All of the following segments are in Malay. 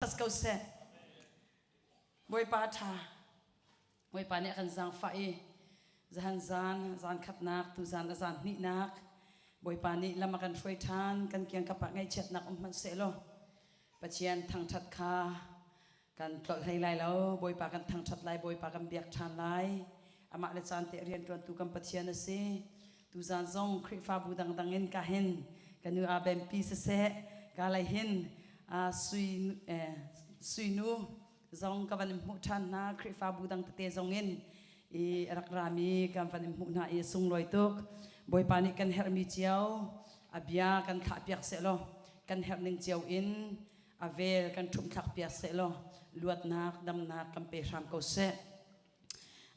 ทัสเกาเสบอยปาธาบอยปาเนี่ยกันจางไฟจานจานขัดนักตุจานนินักบอยปานี่ละมากันช่วยทานกันเกี่ยงกับปะไงเช็ดนักมันเสโลปัจเจียนทางชัดคากันปลดให้ไล่แล้วบอยปากันทางชัดไล่บอยปากันเบียกทานไล่อามาเลจานเตเรียนตัวตุกันปัจเจียนสิตุจานซงคริฟ้าบูดังเงินกาเห็นกันนูอาเบมปีเสะกาไลเห็นสุยนูซงกับวันมุทันนาคริฟ้าบูดังเตซงเงินรักรามีกันวันมุนาสุงลอยตุกบอยปานี่กันเฮร์มีเจียวอาเบียกันขับเปียกเสโลกันเฮร์นิงเจียวอินอาเวลกันทุ่มขับเปียกเสโลลวดนักดำนักกันเปรามเกาเส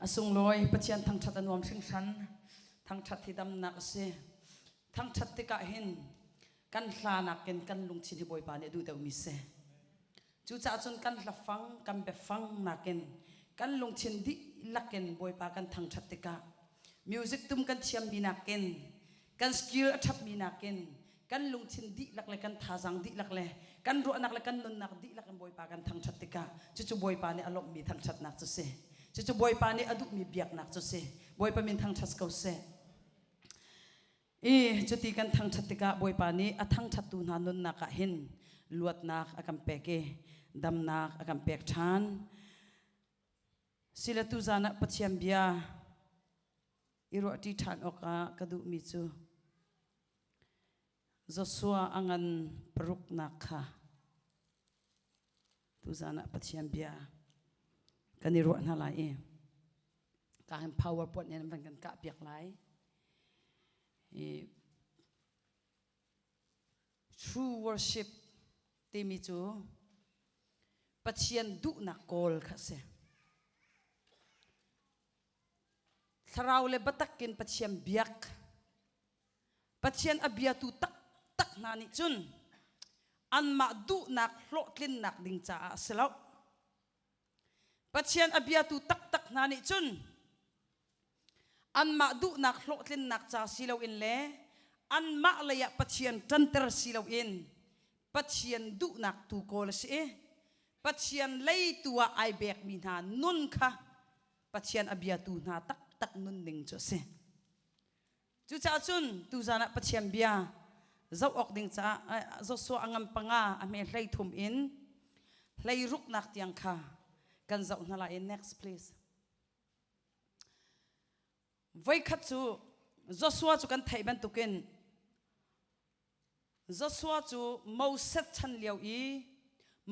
อสุงลอยปัจจัยทางชัดนวมชิงชันทางชัดที่ดำนักเสทางชัดที่กะเห็นกันลานักกันลุงชินที่บอยปานี่ดูแต่มีเสจู่จ้าจนกันละฟังกันเบฟังนักกันลุงชินดิลักบอยปากันทางชัดที่กะมิวสิกตุ้มกันเชียมมีนักกันสกิลอัฐมีนักกันลุงชินดิลักเลยกันท่าจังดิลักเลยกันรัวนักเลยกันนนนักดิลักกันบอยปากันทางชัดติกาจู่บอยปานี่อารมณ์มีทางชัดนักจุเสจู่บอยปานี่อดุมีเบียกนักจุเสบอยปามีทางชัดเกาเสจุดที่กันทางชัดติกาบอยปานี่ทางชัดตูนานนนักเห็นลวดนักอากันเปกดำนักอากันเปกชานศิลตุจานะปัจเจียมเบียอิโรติฐานออกกระดูมิจูจะสัวอังันปรุกนักค่ะตุจานะปัจเจียมเบียกันอิโรนั่นแหละการ PowerPoint เนี่ยมันกันกะเปียกไหล True worship ที่มิจูปัจเจียนดุนักโกลค่ะเสเราเลยบัตักกินปัจเจียนเบียกปัจเจียนอเบียตุตักนานิจุนอันมาดุนักโลกลินนักดิ่งจ้าเสลาปัจเจียนอเบียตุตักนานิจุนอันมาดุนักโลกลินนักจ้าสิลาอินเล่อันมาเลยปัจเจียนจันทร์สิลาอินปัจเจียนดุนักตูโกลเสปัจเจียนเลยตัวไอเบกมีนานุนค่ะปัจเจียนอเบียตุนาตักนุนดิ่งจ้าเสจู่จ้าจุนตูจานะปัจเจียนเบียเจ้าออกดิ่งจ้าเจ้าสัวอังปังอาเมลัยทุ่มอินลัยรุกนักที่ยังค่ะกันเจ้านั่นแหละ next please ไว้ขัดจู่เจ้าสัวจู่กันไทยบันตุกินเจ้าสัวจู่มาวเซตชันเลียว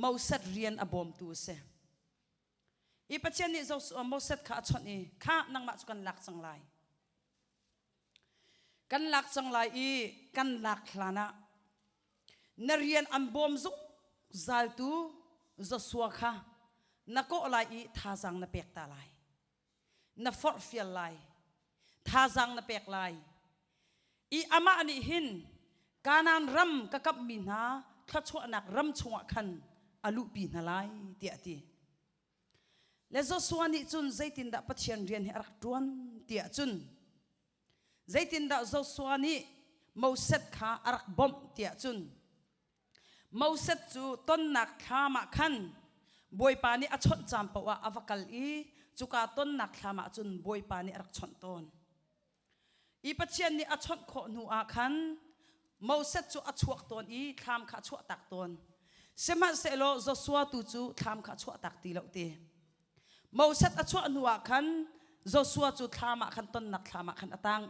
มาวเซตเรียนอบอมตูเสปัจเจียนนี่เจ้ามาวเซตข้าชนข้านั่งมาจู่กันหลักสังไลกันหลักจังไรกันหลักลานะนเรียนอันบอมจุจาตูจะสวะค่ะนักก็อะไรท่าจังนับเปกตาไลนับฟอร์ฟิลไลท่าจังนับเปกไลอามาอันนี้หินการนันรำกับมินาทัชวนักรำชวคันอลุปีนาไลเตียตีและจะสวนิจุนใจตินดาปัจเจียนเรียนให้รักดวนเตียจุนใจตินดาเจ้าสวานี่มาวเซตขาอารักบอมเตียจุนมาวเซตจูต้นนักขามาขันบอยปานี่อชนจำปว่าอวกาลีจูกาต้นนักขามาจุนบอยปานี่อารักชนต้นปัจเจียนนี่อชนโคนูอาขันมาวเซตจูอชวกต้นทำขาชวตักต้นเสมาเสโลเจ้าสวาตูจูทำขาชวตักตีเหล่าเตมาวเซตอชวนูอาขันโจสัวจุดทามาขันต้นนักทามาขันตัง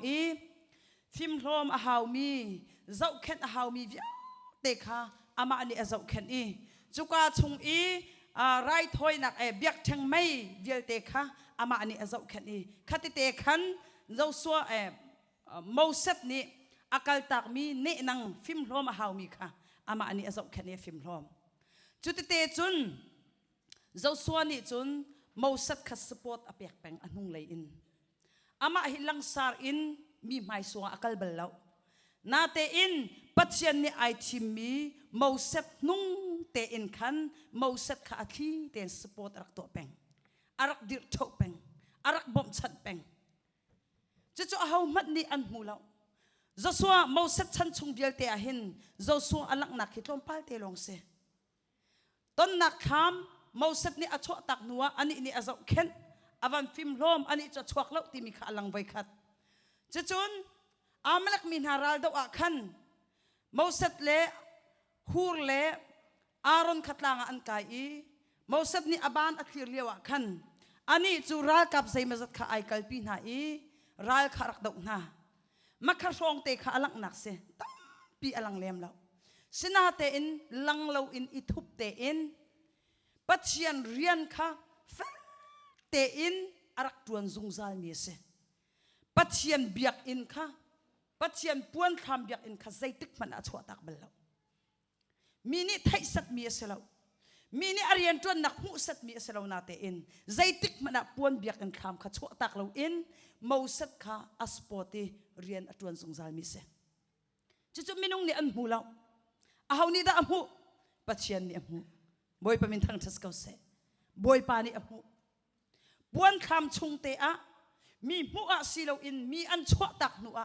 ฟิมลมอาหาวมีเจ้าเข็นอาหาวมีวิเตค่ะอามาอันนี้เจ้าเข็นจุกาชงไรถอยนักเบียกเชงไม่วิเตค่ะอามาอันนี้เจ้าเข็นขัดเตขันเจ้าสัวมาวเซตนี่อากาศตักมีเนนังฟิมลมอาหาวมีค่ะอามาอันนี้เจ้าเข็นฟิมลมจุดเตจุนเจ้าสัวนี่จุนมาวสัตขัดสปอร์ตอเปียกแปงอันนุ่งเลยอามาหิลังสาร์มีไม่สวงอักลเบลล์นาเตปัจจัยนี้ไอทีมีมาวสัตนุ่งเตขันมาวสัตขัดที่เตสปอร์ตรักตัวแปงอารักดิรโตแปงอารักบอมชัดแปงจะเอามัดนี้อันมูลจะสัวมาวสัตชันชงเดียลเตอหินจะสัวอันลักนักฮิตลมพัลเตลงเส ต้นนักทำมาสัตนี่อชวตักนัวอันนี้นี่อาจเข็นอวันฟิมลมอันนี้จะชวกเล่าที่มีขาลังไว้ขัดจะจนอาเมลักมินฮารัลดอกขันมาสัตเล่ฮูร์เล่อารอนขัดลางอันกายมาสัตนี่อบานอัคลีเลียวขันอันนี้จูรัลกับใจมาสัตข้าไอคัลปีน่ารัลขารักดอกน่ามักขรองเตะขาลังนักเสตั้มปีอลังเลี้ยมเราสินาเตอินลังเราอินอิทุบเตอินปัจจัยเรียนข้าเตอินอารักตวนซุงซาลมีเสปัจจัยเบียกอินข้าปัจจัยปวนทำเบียกอินข้าใจตึกมันอาชวตักเบลเรามีนี่ไทยสัตมีเสเรามีนี่อารียนตวนนักมุสัตมีเสเรานาเตอินใจตึกมันอาปวนเบียกอินข้ามข้าชวตักเราอินมูสัตข้าอัสปอติเรียนตวนซุงซาลมีเสจุดๆมินุงนี่อันหูเราอาหานี่ได้อันหูปัจจัยนี่อันหูบอยปามินทางทัศกเสบอยปานี่อันหูบวนคำชงเตะมีมุอาศิลอินมีอันชวตักนัว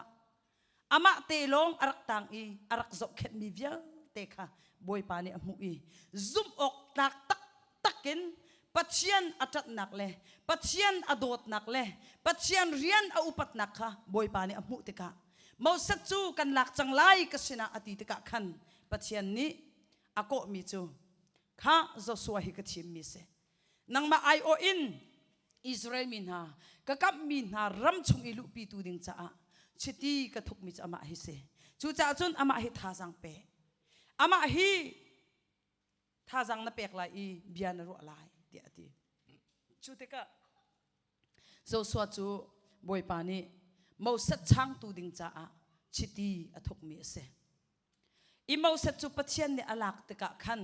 อามาเตลงอารักตังอารักจกเข็ดมีเวียเตะค่ะบอยปานี่อันหูซุ่มอกตักตักกินปัจจัยอัดหนักเลยปัจจัยอดดหนักเลยปัจจัยเรียนอุปัตหนักค่ะบอยปานี่อันหูเตะค่ะมาสัจจูกันหลักจังไลกสินะอดีตกะขันปัจจัยนี้อโกมีจูข้าจะสวยกับชิมมิเสนังมาไอโออินอิสราเอลมินฮากะกับมินฮารำชงอิลุปีตูดิงจ้าชิตีกะทุกมิจอามาฮิเสจูจ้าจุนอามาฮิท่าจังเปอามาฮิท่าจังนับเปกลายเบียนรัวลายเดียดีจูเตกะจะสวดจูบอยปานีมาสัจช่างตูดิงจ้าชิตีอทุกมิเสอิมาสัจจูปัจจัยเนี่ยอลักเตกะขัน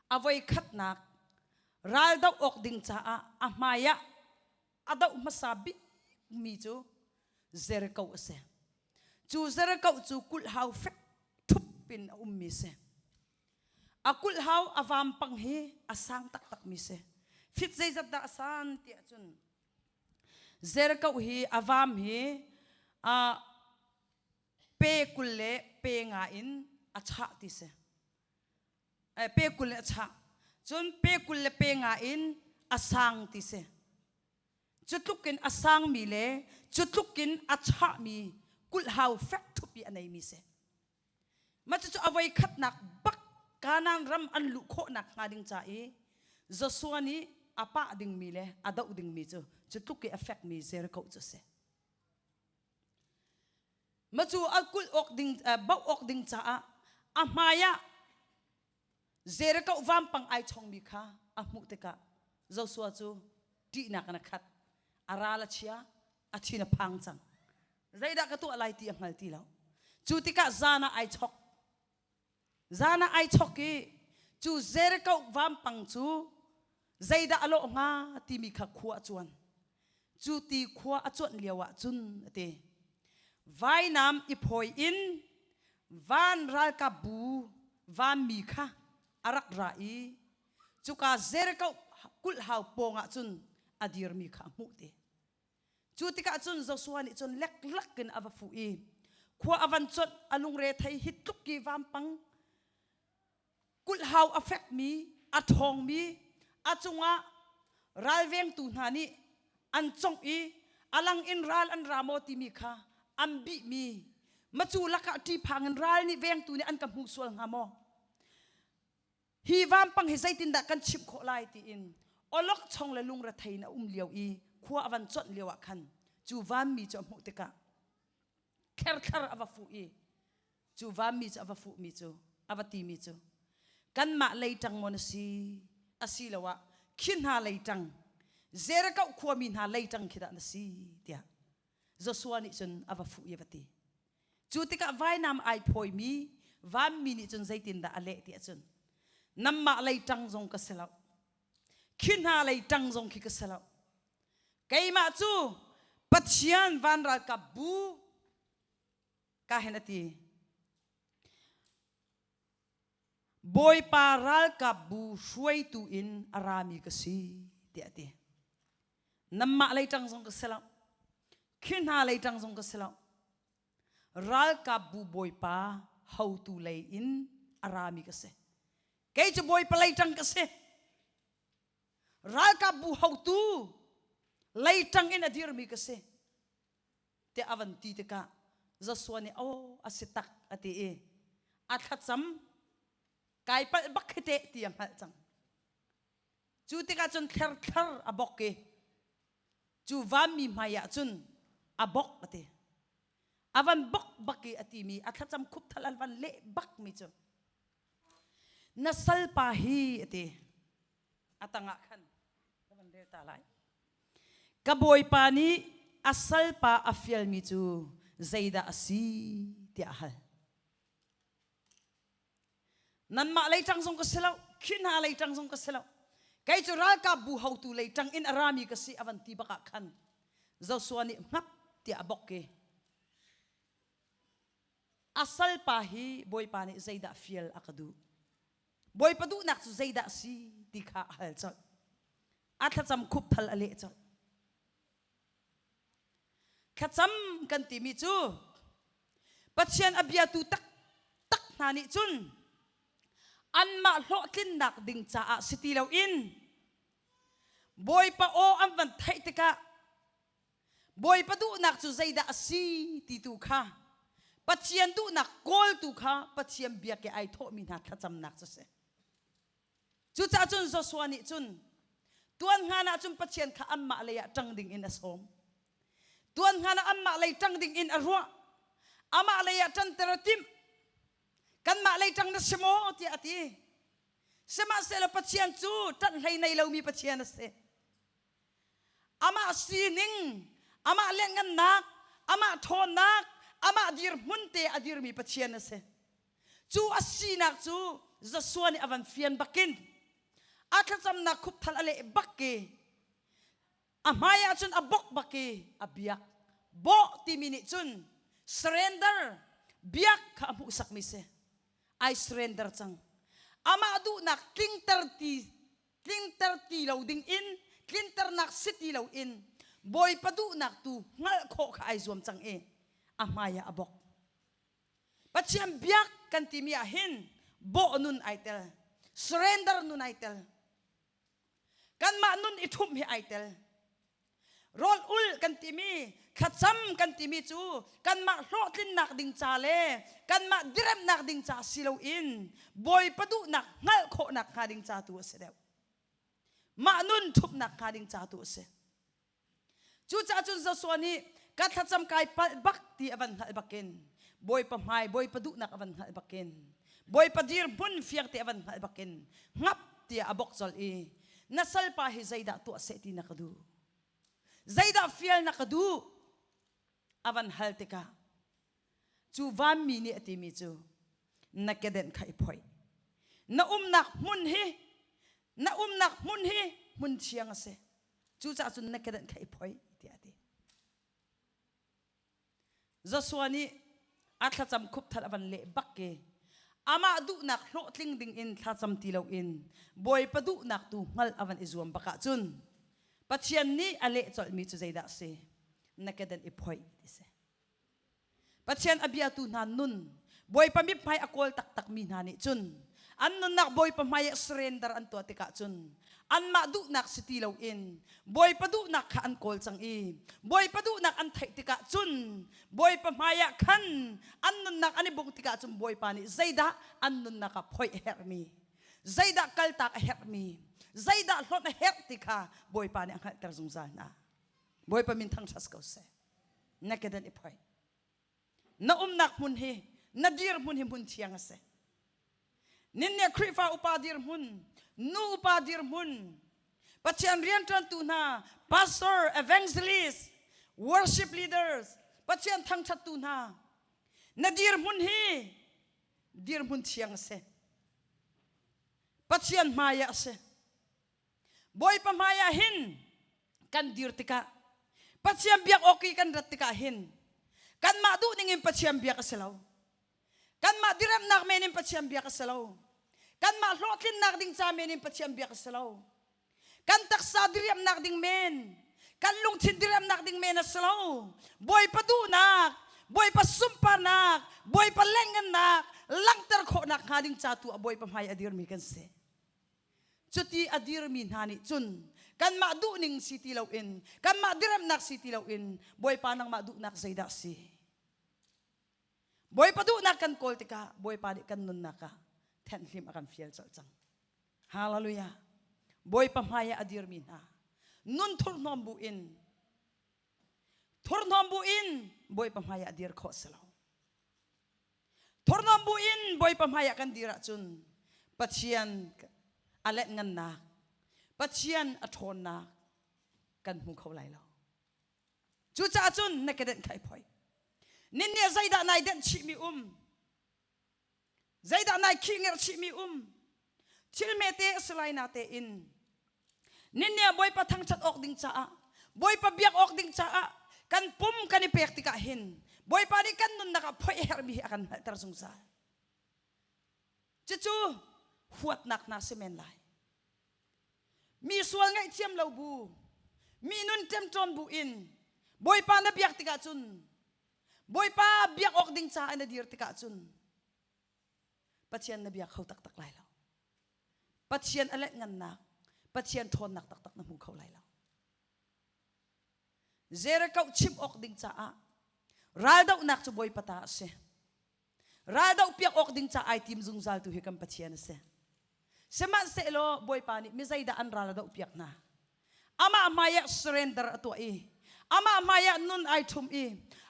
เอาไว้ขัดนักรัลดอกอกดิ่งจ้าอามายะอดอกมาซาบิมีจูเซรเกาเสจูเซรเกาจูกุลฮาวเฟกทุบปินมีเสอากุลฮาวอาวามปังเฮอาสังตักมีเสฟิตใจจัดดาสันเตียจุนเซรเกาเฮอาวามเฮเปกุลเลเปงาอินอาชาติเสเปกุลเลอาชาจนเปกุลเลเปงาอินอาสังติเสจุดลุกินอาสังมีเลจุดลุกินอาชามีกุลฮาวเฟกทุปีอันไหนมีเสมาจุดเอาไว้ขัดหนักบักการนั่งรำอันลุโคหนักงาดิงจ่าจะส่วนนี้อาปะดิงมีเลอาดาวดิงมีจุดลุกินเอฟเฟกมีเซรเกาจุเสมาจูอัลกุลอกดิงบ่าวอกดิงจ้าอามายะเจรกาวามปังไอชงมีค่ะอามุตกะเจ้าสัวจูดีนักนักขัดอาราลเชียอาทินพังจังใจดักตัวอะไรที่ยังไงที่แล้วจูติกะจานาไอชอกกีจูเจรกาวามปังจูใจดักอโลงาที่มีขัดขวาจวนจูตีขวาจวนเลียวะจุนเตไว้น้ำอิพอยอินวันรัลกับบูวันมีค่ะอารักไรจุกาเจรกากุลฮาวปงะจุนอดีรมีค่ะมุเตจุติกาจุนจะสวนิจุนเล็กเล็กกันอวฟูอีขวาอวันจุนอลุงเรทัยฮิตลุกกีวันปังกุลฮาวอเฟกมีอัทองมีอัจงะรัลเวงตูนานีอันจงอีอลังอินรัลอันรามอติมีค่ะอัมบิมีมาจูลักที่พังเงินรายนี่เวงตัวนี้อันกับหูสวงหามอฮีวามปังให้ใจตินดักกันชิบโคไลตีอินอล็อกช่องและลุงระไทยนะเลียวอีขวาอวันจดเลียวคันจูวามมีจะมุติกะแคร์อวฟูอีจูวามมีจะอวฟูมีจูอวตีมีจูกันมาเลยจังมอนซีอาศิลวะขินหาเลยจังเจรกะขวามินหาเลยจังคิดอันซีเดียจะสวนิจนอวฟูยวัติจุติกะไว้นำไอพอยมีวามมีนิจนใจตินดาอเลติจนนำมาเลยจังจงกษลาวขินหาเลยจังจงคิกษลาวไกมาจูปัจจัยวันรักกับบูกาเห็นตีบอยปารัลกับบูช่วยตูอินอารามีกสีเดียตีนำมาเลยจังจงกษลาวขินหาเลยจังจงกษลาวรัลกับบูบอยปา how to lay in arami kasi kay chu boy palai tang ka se ral ka bu hau tu lai tang in adir mi ka se te avanti te ka zaswani o asitak ati e athat sam kai pa bakhete ti ang hal chang chu te ka chun thar thar abok ke chu vami maya chun abok ate avan bok baki ati mi athat sam khup thalal van le bak mi chu nasal pa hi ate atanga khan kaman de ta lai kaboy pani asal pa afial mi chu zaida asi ti ahal nan ma lei tang song ka selaw khin ha lei tang song ka selaw kai chu ral ka bu hau tu lei tang in arami ka si avanti baka khan zo suani ngap ti abok ke asal pa hi boy pani zaida fiel akadu boy padu nak chu zaida si ti kha hal chal atha cham khup thal ale chal khacham kan ti mi chu pathian abia tu tak tak nani chun an ma hlo tlin nak ding cha a city lo in boy pa o am van thai te ka boy pa du nak chu zaida asi ti tu kha pathian du nak kol tu kha pathian bia ke ai tho mi na khacham nak cha se chu cha chun zo swani chun tuan ngana chun pathian kha an ma le ya tang ding in asom tuan ngana an ma le tang ding in arwa ama le ya tan teratim kan ma lei tang na semo ti ati sema se lo pathian chu tan hlei nei lo mi pathian se ama sining ama lengan nak ama thon nak ama dir munte adir mi pathian se chu asinak chu zaswani avan fian bakin athacham na khup thal ale bakke amaya chun abok bakke abiak bo ti mini chun surrender biak ka amu sak mi se I surrender chang ama adu nak klingter ti lo ding in klinter nak city lo in boy padu nak tu ngal kho kha ai zuam chang e amaya abok pathiam biak kan ti mi a hin bo nun aitel surrender nun aitel kan ma nun ithum hi aitel rol ul kan ti mi khacham kan ti mi chu kan ma hlo tlin nak ding cha le kan ma direm nak ding cha silo in boy padu nak ngal kho nak kha ding cha tu se dew ma nun thup nak kha ding cha tu se chu cha chun zo swani ka thacham kai bak ti avan hal bakin boy pa mai boy padu nak avan hal bakin boy padir bun fiak ti avan hal bakin ngap ti abok chol e nasal pa hi zaida tu se ti nakadu zaida fiel nakadu avan haltika chu van mi ni ati mi chu nakeden khai phoi na nak mun hi mun chiang ase chu cha chu nakeden khai phoi ti ati zaswani atha cham khup thal avan le bakke ama du nak hlo tling ding in tha cham ti lo in boy padu nak tu ngal avan izuam baka chun pathian ni ale chol mi chu zaida se nakeden iphoi se pathian abia tu na nun boy pami phai akol tak tak mi na ni chun an nun nak boy pamaya surrender an to tika chun an ma du nak sitilaw in boy padu nak ka an kol chang i boy padu nak an thai tika chun boy pamaya khan an nun nak ani bung tika chun boy pani zaida an nun nak ka phoi hermi zaida kal tak hermi zaida hlot her tika boy pani ang ter zungza na boy pamin thang thas ko se nakedan iphoi na nak mun he nadir mun he mun chiang se ninne krifa upadir mun nu upadir mun pathian rian tran tu na pastor evangelist worship leaders pathian thang that tu na nadir mun he dir mun chiang se pathian maya se boy pa maya hin kan dir tika pathian biak okay kan rat tika hin kan ma du ningin pathian biak asalaw kan ma diram nak menin pathian biak asalaw kan ma hlotlin nak ding sa menin pathian biak asalaw kan taksa diram nak ding men kan lungtin diram nak ding men asalaw boy padu nak boy pa sumpa nak, boy pa lengan nak, lang terko nak hading catu boy pa may adir mi kan se. Cuti adir min hani cun, kan madu ning siti lawin, kan madiram nak siti lawin, boy pa nang madu nak sayda si. Boy pa du nak kan koltika, boy pa di kan nun naka, ten him akan fiel cang. Hallelujah. Boy pa may adir min ha, nun turnombuin. Tornombuin, boy pamaya dir ko selaw. Tornombuin, boy pamaya kan dira cun. Patsian alet ngan nak. Patsian aton nak. Kan mukhaw laylaw. Cuca cun nakeden kay poy. Ninnya zayda nay den chimi Zayda nay kinger chimi Chilmete selay nate in. Ninnya boy patang chat ok ding caa. Boy pabiyak ok ding caa. Kan pum kan ipek tikahin. Boy padi kan nun nakapoy herbi akan tersungsa. Cucu huat nak na semen lai. Mi sual ngai ciam lau bu. Mi nun tem ton buin. Boy pa na biak tika cun. Boy pa biak ok ding sa na dir tika cun. Patian na biak hau tak tak lai lau. Patian alet ngan nak. Patian ton nak tak tak na mukhaw lai lau. Zera kau chim ok ding caa. Radaw nak boy pata se. Radaw piak ok ding caa ay tim zung zal tu hikam patian se. Seman se lo boy pani mizay daan radaw piak na. Ama maya surrender ato Ama maya nun ay tum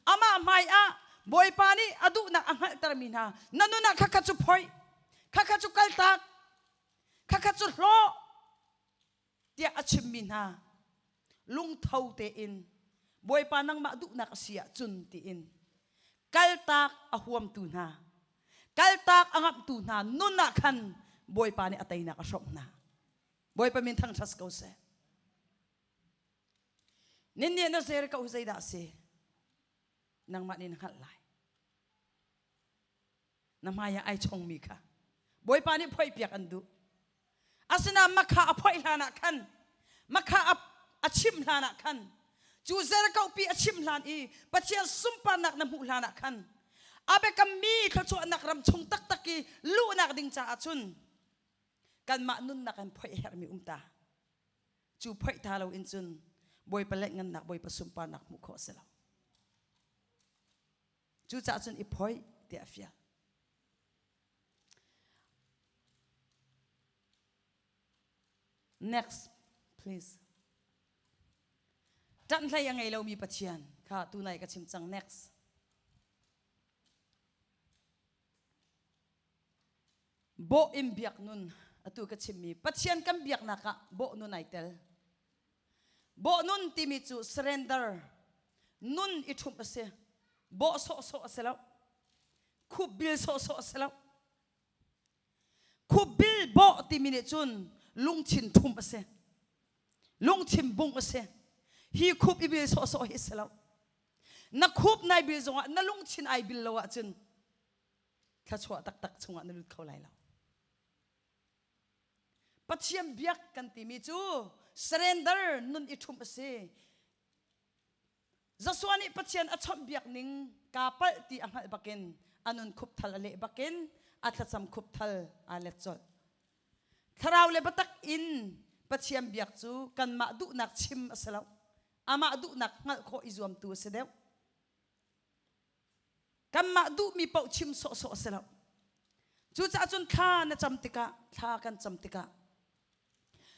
Ama maya boy pani adu na anghal termina. Nanu na kakatsupoy. Kakatsukaltak. Kakatsulo. Dia achim minha. Lung tau tein. Boy panang madu na kasiya cuntiin. Kaltak ahuam tuna. Kaltak angap tuna. Nuna kan boy pani atay na kasok na. Boy pamintang sas kause. Nindiyan na sir kausay dasi. Nang manin halay. Namaya ay chong mika. Boy pani poy piyak andu. Asina makaapoy lanakan. Makaachim lanakan. Juzera kau pi achim lan pacian sumpah nak namu lanak kan. Abe kami kacu anak ram chung tak taki lu nak ding ca acun. Kan maknun nak kan poi hermi umta. Cu poi talau incun boy pelek ngan nak boy pasumpah nak muko selaw. Cu ca acun ipoi dia fia. Next, please. Dan saya yang elaw mi patian, ka tunay ka cimcang next. Bo imbiak nun atu ka cimmi. Patian kan biak naka bo nun aitel. Bo nun timitu surrender. Nun itum ase. Bo so aselaw. Kubil so aselaw. Kubil bo timinitun lungchin tum ase. Lungchin bung ase. Hi kup ibil so hiselaw. Na kup na ibil zonga na lungchin ay bil lawa chun. Kachwa tak chunga na lut kaulay law. Patiam biak kan timitu surrender nun itum ase. Zaswani patian acham biak ning kapal ti anghal bakin anun kup thal ale bakin at sam kup thal alet sol. Tharaw le batak in patiam biak chu kan madu nak chim asalaw. Ama adu nak ngal ko izuam tu sedew. Kam madu mi pau chim so asalaw. Chu cha chun kha na chamtika, kha kan chamtika.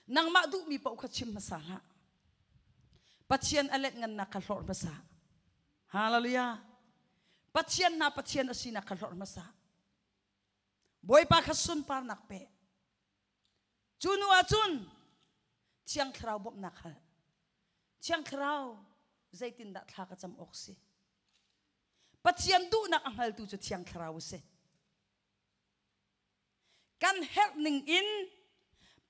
Nang madu mi pau kha chim masala. Patian alet ngan na kalor masa. Hallelujah. Patian asina kalor masa. Boy pa kasun par nakpe. Chunu achun. Tiang kraw bob nakal. Tiang kraw zaitin dat hakacam oksi. Patian du nak anghal tu cho tiang kraw se. Kan herning in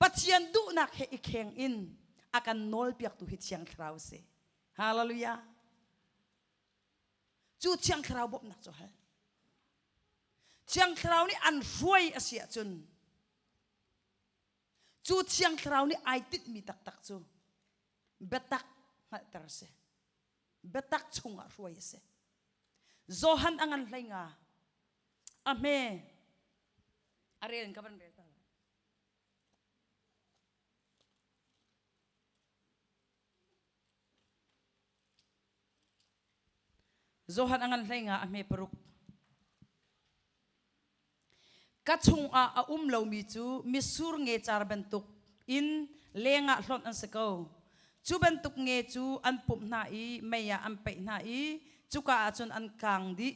patian du nak he ikeng in akan nol piak tu hit tiang kraw se. Hallelujah. Chu tiang kraw bob nak cho hal. Tiang kraw ni an ruai asia chun. Chu tiang kraw ni aitit mi tak chu. Betak ngal terse. Betak chunga ruai se. zohan angan hlai nga ame aren kaban reta zohan angan hlai nga ame peruk kachung a lo mi chu misur nge char bentuk in lenga hlon an seko chu bentuk nge chu an pup na I meya an pe na I chu ka chun an kang di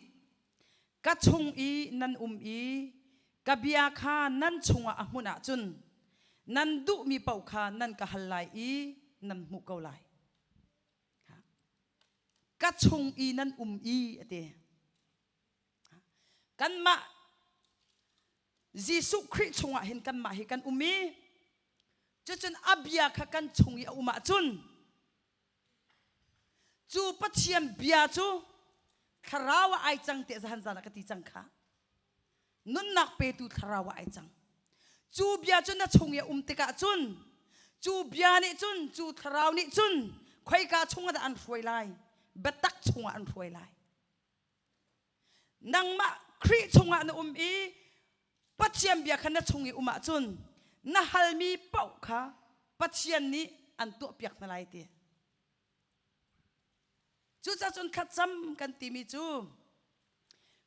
kachung I nan I kabia kha nan chunga ahmuna chun nan du mi pau kha nan ka halai I nan mu ko lai kachung I nan I ate kan ma Jisu Christ chunga hin kan ma hi kan chun abia kha kan chungi uma chun chu pachiam bia chu kharawa ai chang te zan zan ka ti chang kha nun nak pe tu kharawa ai chang chu bia chun na chungi te ka chun chu bia ni chun chu kharaw ni chun khoi ka chunga da an roi lai betak chunga an roi lai nang ma Christ chunga na pachiam bia khana chungi uma chun na halmi pau kha pachian ni an tu piak na lai ti chu cha chun khacham kan ti mi chu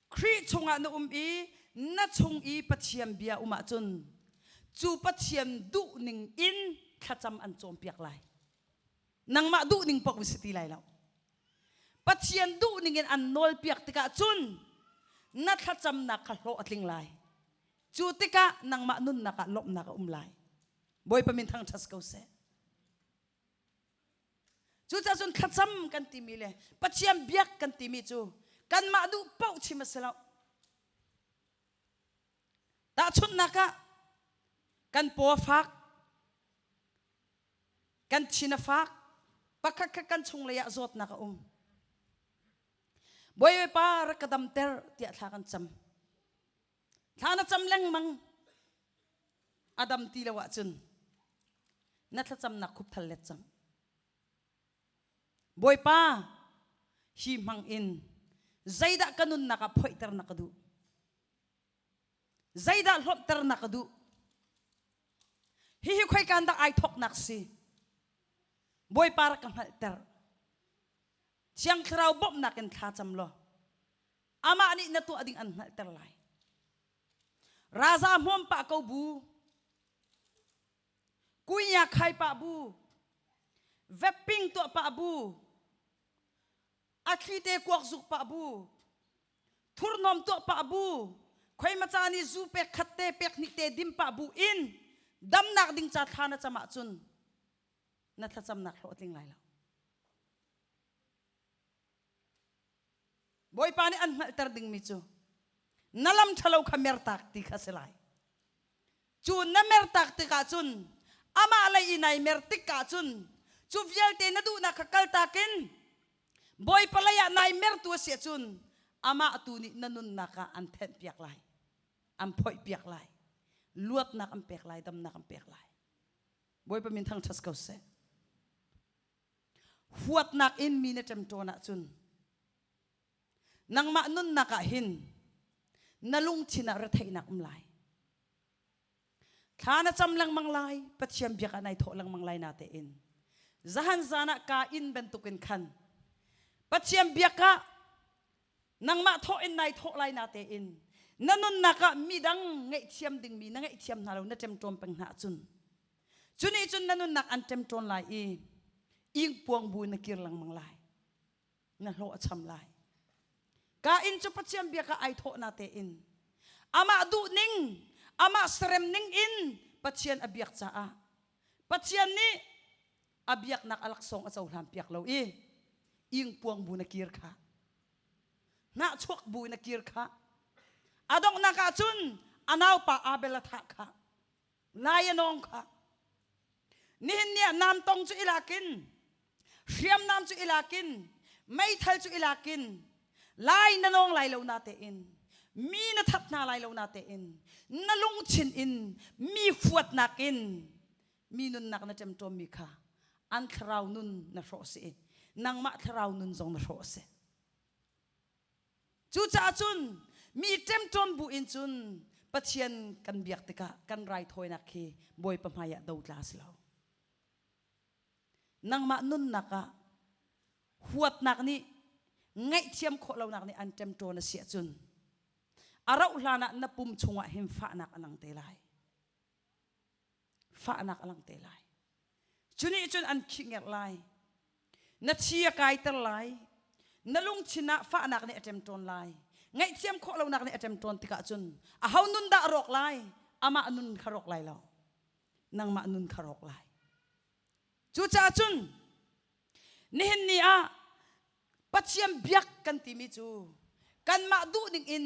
khri chunga na na chung I pachiam bia uma chun chu pachiam du ning in khacham an chom piak lai nang ma du ning pok wisiti lai law pachian du ning in an nol piak tika chun na khacham na khalo atling lai chu tika nang ma nun naka lop naka lai boy pamin thang thas ko se chu cha chun khacham kan ti mi le pachiam biak kan ti mi chu kan ma du pau chi masala ta chun naka kan po fak kan china fak pakak kan chung le ya zot naka boy pa rakadam ter tia thakan cham thana cham lang mang adam tilawa chun na tha cham na khup thal let cham boy pa hi mang in zaida kanun naka phoiter nakadu zaida hlopter nakadu hi khoi kan da ai thok naksi boy par kan halter chiang khrau bop nakin tha cham lo ama ani na tu ading an halter lai Raza mom pa ko bu kuya khai pa bu veping to pa bu akhite kwak zuk pa bu thurnom to pa bu khoi machani zu pe khatte pek ni te dim pa bu in dam nak ding cha thana chama chun na tha cham nak hlo ting lai la boy pani an tar ding mi chu nalam thalo khamer tak ti khaselai chu na mer tak ti ka chun ama lai inai mer tik ka chun chu vial te na du na khakal takin boy palaya nai mer tu se chun ama tu ni nanun naka an then piak lai am phoi piak lai luat nak am pek lai dam nak am pek lai boy pa min thang thas ko se huat nak in minatem to na chun nang ma nun naka hin nalung china rathai nak lai khana cham lang mang lai pathiam biak anai tho lang mang lai na te in zahan zana ka in bentukin khan pathiam biaka nang ma tho in nai tho lai na te in nanun naka midang ngai thiam ding mi na ngai thiam na lo na tem tom peng na chun chuni chun nanun nak an tem ton lai ing puang bu na kir lang mang lai na lo acham lai ka in chu pathiam biaka ai tho na te in ama du ning ama serem ning in pathian abiak cha a pathian ni abiak nak alak song asaw lam piak lo ing puang bu na kir kha na chok bu na kir kha adong na ka chun anaw pa abela tha kha layanong kha nihin niya nam tong chu ilakin siyam nam chu ilakin may thal chu ilakin lai nanong lai lo na te in mi na that na lai lo na te in nalung chin in mi fuat nakin mi nun nak na tem tom mi kha an thrau nun na ro se nang ma thrau nun zong na ro se chu cha chun mi tem ton bu in chun pathian kan biak tika kan rai thoi na khi boy pamaya do class lo nang ma nun naka huat nak ni ngai thiam kho lo nak ni an tem ton na sia chun arau hlana na pum chunga him fa nak alang te lai fa nak alang te lai chuni chun an khinger lai na chia kai tar lai na lung china fa nak ni atem ton lai ngai thiam kho lo nak ni atem ton tika chun a haun nun da rok lai ama nun kharok lai lo nang ma nun kharok lai chu cha chun nihin ni a pathiam biak kan ti mi chu kan ma du ding in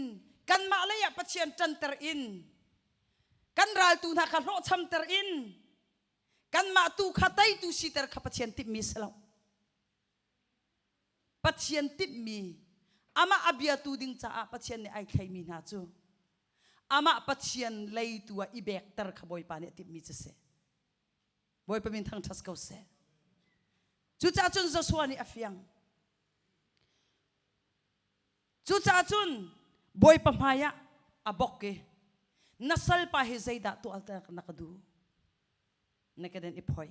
kan ma la ya pathian tan ter in kan ral tu na kha ro cham ter in kan ma tu khatai tu si ter kha pathian tip mi salo pathian tip mi ama abia tu ding cha a pathian ne ai khai mi na chu ama pathian lei tu a ibek ter kha boy pa ne tip mi che se boy pa min thang thas ko se chu cha chun zo swani afiang chu cha chun boy pa maya abok ke nasal pa he zaida tu alta nakadu nakaden iphoi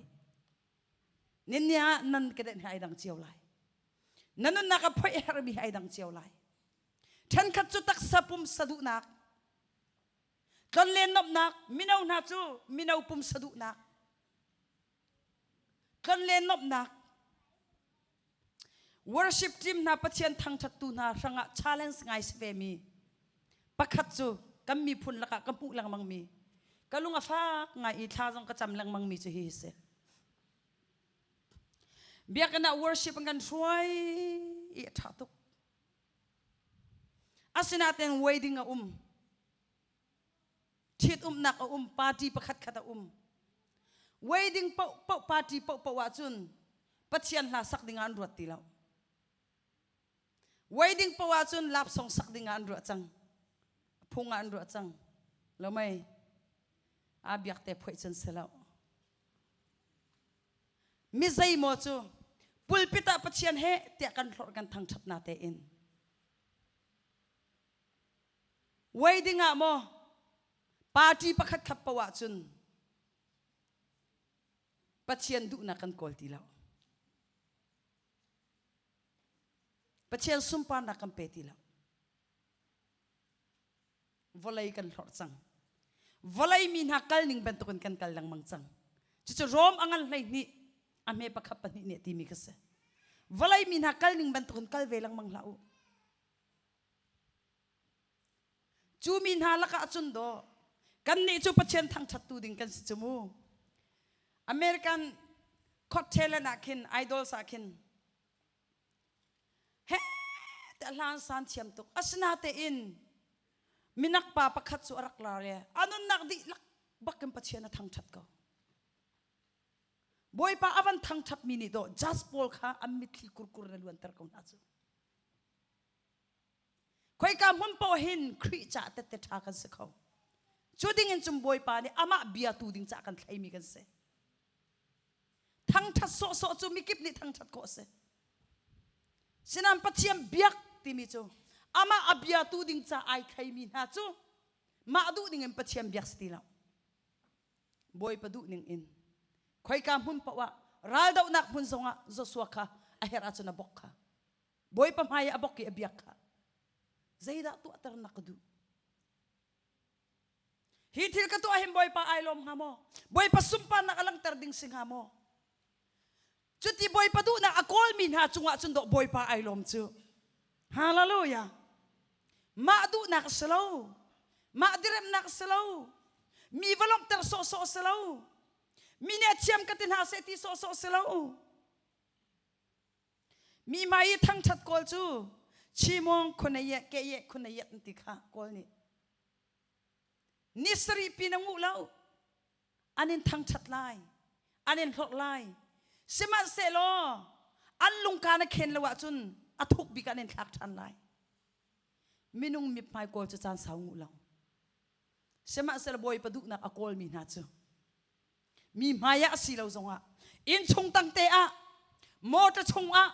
ninya nan kaden hai dang chiau lai nanun naka phoi her bi hai dang chiau lai than khat chu tak sapum sadu nak kan len nop nak minau na chu minau pum sadu nak kan len nop nak worship team na pathian thang that tu na ranga challenge ngai sve mi pakhat chu kam mi phun laka kam pu lang mang mi kalunga fa ngai I tha jong ka cham lang mang mi chu hi se biakana worship ngan throi I tha tuk asina ten wedding a thit nak a party pakhat khata wedding pau party pau wa chun pathian la sak dingan ruat ti law wedding pau wa chun lap song sak dingan ruat chang phunga an ruat chang lomai a biak te phoi chen selaw mi zai mo chu pulpita pathian he te kan thlor kan thang that na te in wedding a mo party pakhat khap pawa chun pathian du na kan kol ti law pathian sumpa na kan pe ti law volai kan thlor chang volai min hakal ning ban tukun kan kal lang mang chang chu rom angal lai ni ame pakhap ni ne ti mi ka se volai min hakal ning ban tukun kal velang mang lau chu min halaka chun do kan ni chu pathian thang that tu ding kan si chumu American Hot Talent akin idol sakin he ta lan san thiam tuk asna te in minak pa pakhat su arak la re anon nak di lak bakam pathian na thang that ko boy pa avan thang that mini do just pol kha amit thil kurkur na luan tar ko na chu khoi ka mun po hin khri cha te te tha kan se kho chuding in chum boy pa ni ama bia tu ding cha kan thlai mi kan se thang that so chu mi kip ni thang that ko se sinam pathiam biak ti mi chu ama abia tu ding cha ai khai mi na chu ma du ding em pathiam biak sti la boy pa du ning in khoi ka mun pa wa ral dau nak mun zonga zo swakha a hera chu na bokha boy pa mai abok ki abiak kha zaida tu atar nakdu hitil ka tu ahim boy pa ailom nga mo boy pa sumpa nakalang tarding singa mo chuti boy pa du na akol min ha chunga chundo boy pa ailom chu hallelujah ma du nak slow ma direm nak slow mi valom ter so slow mi ne chiam katin ha se ti so slow mi mai thang that kol chu chimong khunaya ke ye khunaya ti kha kol ni nisri pinangu law anin thang that lai anin thok lai sima selo an lung kana khen lawa chun athuk bi kanin thak than lai minung mi pai kol chu chan saungu law sima sel boy padu na akol mi na chu mi maya si lo zonga in chung tang te a mo ta chung a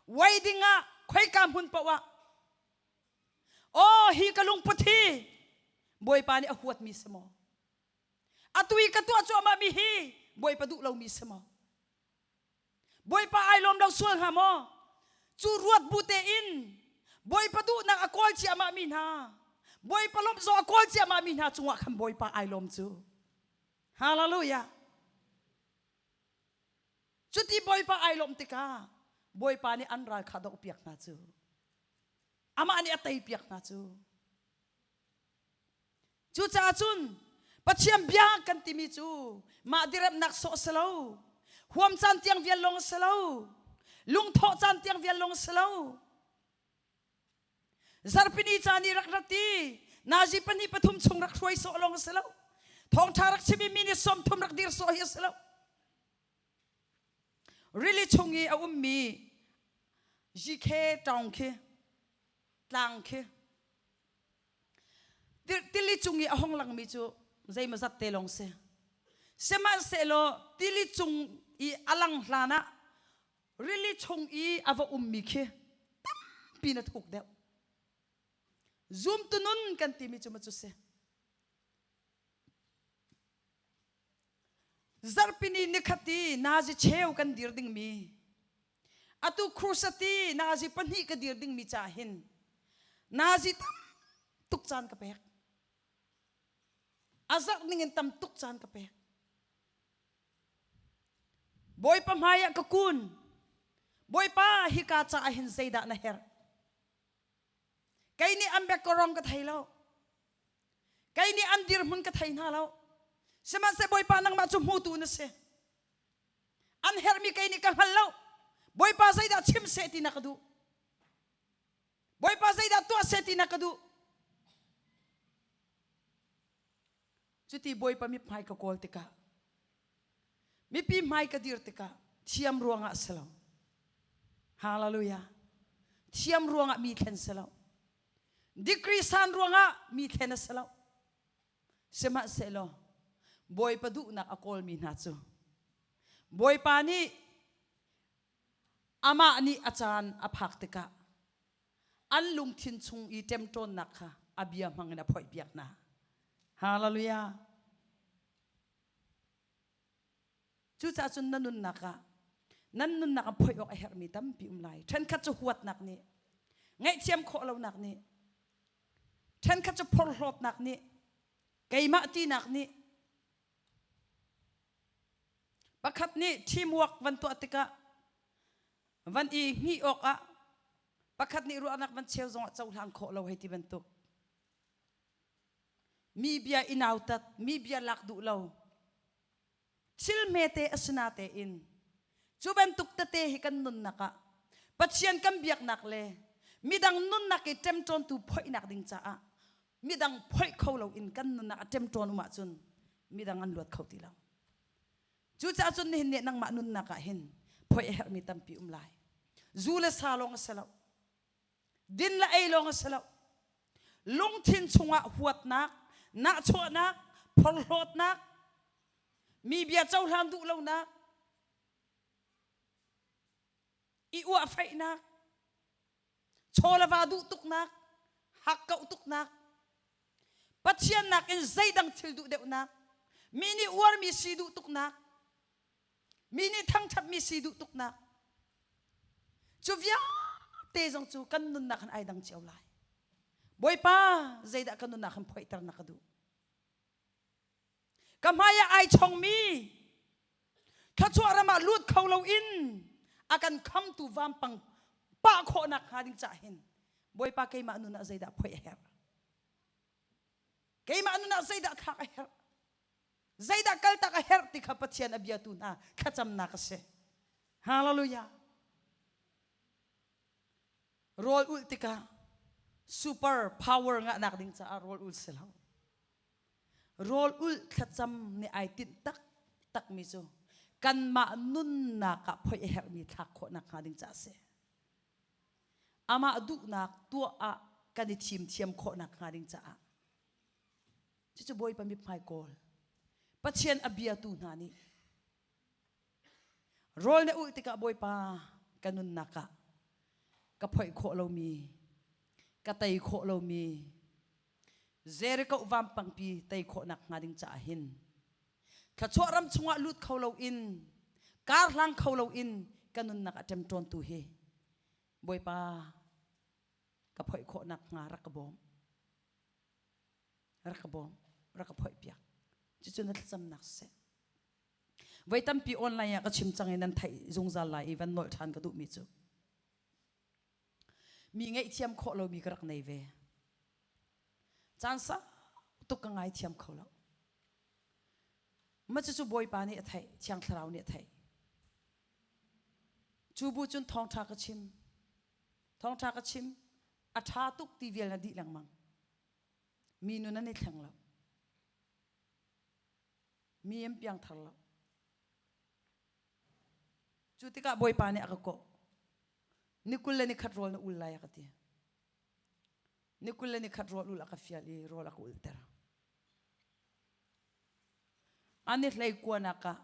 wedding a khoi kam hun pa wa oh hi kalung puthi boy pa ni ahuat mi samo atui ka tu achu ama mi hi boy pa du lo mi samo boy pa ai lom dau sual ha mo chu ruat bute in boy pa du nang akol chi ama min ha boy pa lom zo akol chi ama min ha chunga kham boy pa ai lom chu hallelujah chuti boy pa ai lom tika boy pa ni anral khada upiak na chu ama ni atai piak na chu chu cha chun pachiam bia kan timi chu ma dirap nak so selo huam chan tiang vial long selo lung tho chan tiang vial long selo zarpini chani rak rati naji pani pathum chung rak roi so long selo Thawngtha rak chimi mini som thum rak dir so hi selo really chungi a ummi jikhe tawngkhe tlangkhe tili chungi a hong lang mi chu zai ma zat te long se sema se lo tili chung I alang hlana really chung I ava ummi khe tam pinat huk deu zoom tunun kan ti mi chu ma chu se zarpini nikhati naji cheu kan dir ding mi atu krusati naji panhi ka dir ding mi cha hin naji tam tuk chan ka pek azak ningin tam tuk chan ka pek boy pa maya ka kun boy pa hika cha hin zaida na her kay ni ambek korong ka thailo kay ni andir mun ka thaina lo seman se boy pa nang ma chu mu tu na se an her mi kay ni ka hallo boy pa zaida chim se ti nakadu boy pa zaida tu se ti nakadu chuti boy pa mi phai ka kol tika mi pi mai ka dir tika thiam ruanga salam hallelujah thiam ruanga mi thlen salam dikri san ruanga mi thlen salam sema selo boy pa du na akol mi na chu boy pa ni ama ni achan aphak tika an lung thin chung I tem ton nakha abia mangna phoi biak na hallelujah chu cha chun nanun naka phoi ok a her mi tam pi umlai then khat chu huat nak ni ngai thiam kho lo nak ni then khat chu phol hlot nak ni keima ti nak ni pakhat ni teamwork van to atika van I hi ok a pakhat ni ru anak van cheu zong chau hlang kho lo hei ti ban tu mi bia inautat mi bia lak du lo sil mete asnate in chuban tukta te hi kan nun naka pachian kam biak nak le midang nun nak I tem ton tu phoi nak ding cha a midang phoi kholo in kan nun na tem ton ma chun midang an lot khoti lo chu cha chun ni ne nang ma nun naka hin phoi her mi tam pi umlai zula salong salo din la ai long salo lung thin chunga huat nak na cho nak phol hot nak mi bia chau hlam du lo nak I wa fai nak chola va du tuk nak hak ka tuk nak pachian nak in zaidang thil du de nak mini war mi si du tuk nak mini thang thap mi si du tuk nak chu via te jong chu kan nun nak ai dang cheu lai boy pa zaida kan nun nak phoi tar nak du kamaya ai chong mi khachuara ma lut kholo in akan come to vampang pa kho nak hading cha hin boy pa kay ma na zaida phoi her kay ma na zaida kha her zaida kal ta ka her ti khapachian abiatu na khacham na ka se hallelujah role ultika super power nga nak ding cha role ul selaw role ul khacham ni ai tin tak tak mi zo kan ma nun na ka phoi her mi thak kho na kha ding cha se ama du nak tu a kan ni chim thiam kho na kha ding cha a chu boy pa mi phai kol pachian abia tu na ni role ne ultika boy pa kanun na ka phoi kho lo mi ka tay kho lo mi zere ka uvam pang pi tay kho nak nga ding cha hin tha choram chunga lut kho lo in kar lang kho lo in kanun nak atem ton tu he boy pa ka phoi kho nak nga rakabom rakaphoi piak chu chu na cham nak se vai tam pi online ya ka chim changin nan thai zungzal la even nol than ka du mi chu mi ngai thiam kho lo mi karak nei ve chansa tu ka ngai thiam kho lo ma chu boy pa ni thai chiang thrau ni thai chu bu chun Thawngtha Chim a tha tuk ti vel na di lang mang mi nu na ni thang lo mi em piang thar lo chu ti ka boy pa ni akako ni kulle ni khatrol na ul la ya kati ni kulle ni khatrol ul aka fial i rol aka ul ter ani hlei ko na ka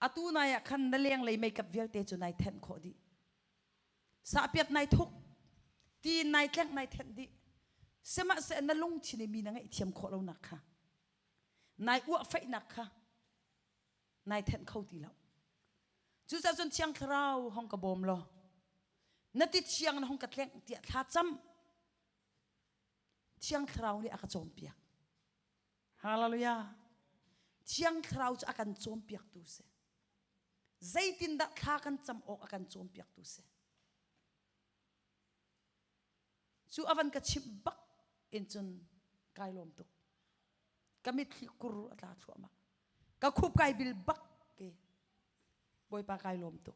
atu na ya khan na leng lei makeup vel te chu nai then kho di sa piat nai thuk ti nai tlek nai then di sema se na lung chini mi na ngai thiam kho lo na kha nai u fai na kha nai then kho ti lo chu sa chun chiang thrau hong ka bom lo na ti chiang na hong ka tlek ti tha cham chiang thrau ni aka chom piak hallelujah chiang thrau chu akan chom piak tu se zaitin da tha kan cham ok akan chom piak tu se chu avan ka chim bak in chun kai lom tu kamit kur atla chuama ka khup kai bil bak ke boy pa kai lom tu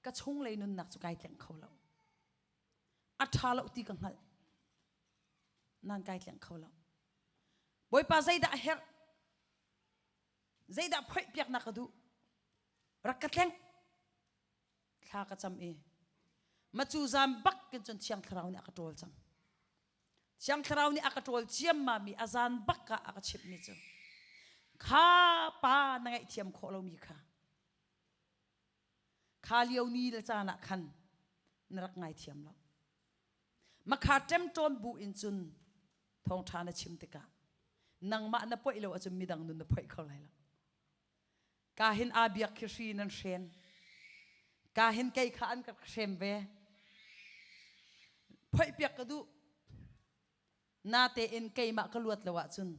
ka chung lei nun nak chu kai tleng kho lo a tha lo ti ka ngal nan kai tleng kho lo boy pa zaida her zaida phoi piak na ka du rakatleng tha ka cham e ma chu zam bak kin chon chiang thrau ni aka tol chang chiang thrau ni aka tol chiam ma mi azan bak ka aka chip mi chu kha pa na ngai thiam kho lo mi kha kha liau ni la cha na khan narak ngai thiam lo ma kha tem ton bu in chun Thawngtha na chim te ka nang ma na poi lo achum midang nun na phoi kho lai lo ka hin a biak khri nan shen ka hin kai kha an ka shem ve phoi piak ka du na te in kai ma ka luat lawa chun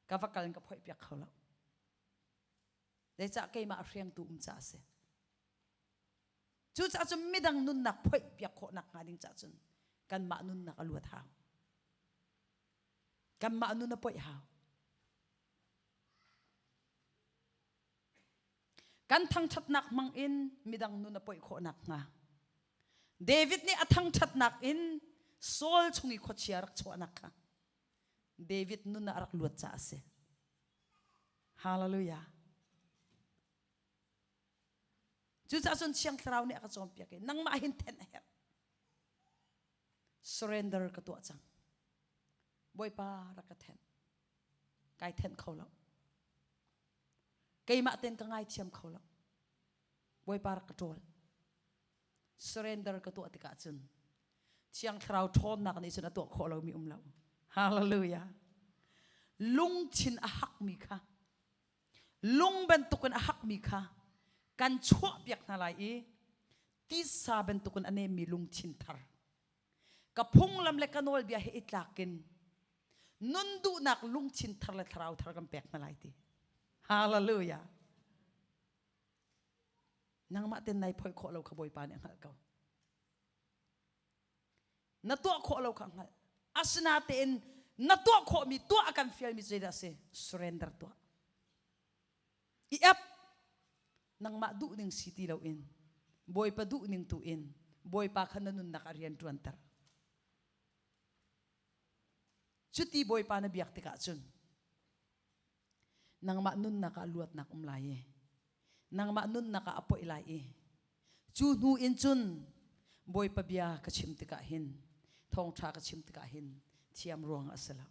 ka vakal ka phoi piak kho lo de cha kai ma riang tu cha se chu cha chum midang nun nak phoi piak kho nak nga ding cha chun kan ma nun nak aluat ha kan ma nun na poi ha kan thang that nak mang in midang nun na poi kho nak nga David ni athang that nak in Saul chungi kho chia rak chwa nak kha David nun na arak luat cha se hallelujah chu cha sun chiang thrau ni aka chom pia ke nang ma hin ten her surrender ka to chang boy pa rakathen kai then kho lo kai ma ten ka ngai chiam kho lo boy pa rakatol surrender ka to atika chun chiang thrau thom nak ni chun to kho lo mi lo hallelujah lung chin a hak mi kha lung ben tukun a hak mi kha kan chua piak na lai e ti sa ben tukun ane mi lung chin thar ka phung lam le kanol bia he itlakin nun du nak lung chin thar le thrau thar kam pek na lai ti hallelujah nang ma ten nai phoi kho lo khaboi pa ne ngal ka na to kho lo kha ngal asna ten na to kho mi to akan fial mi jeda se surrender to I ap nang ma du ning city lo in boy pa du ning tu in boy pa khananun nakarian tuantar chuti boy pa na biak tika chun nang ma nun naka luat nak umlaye nang ma nun naka apoi lai chu nu in chun boy pa bia ka chim tika hin Thawngtha ka chim tika hin thiam ruang asalaw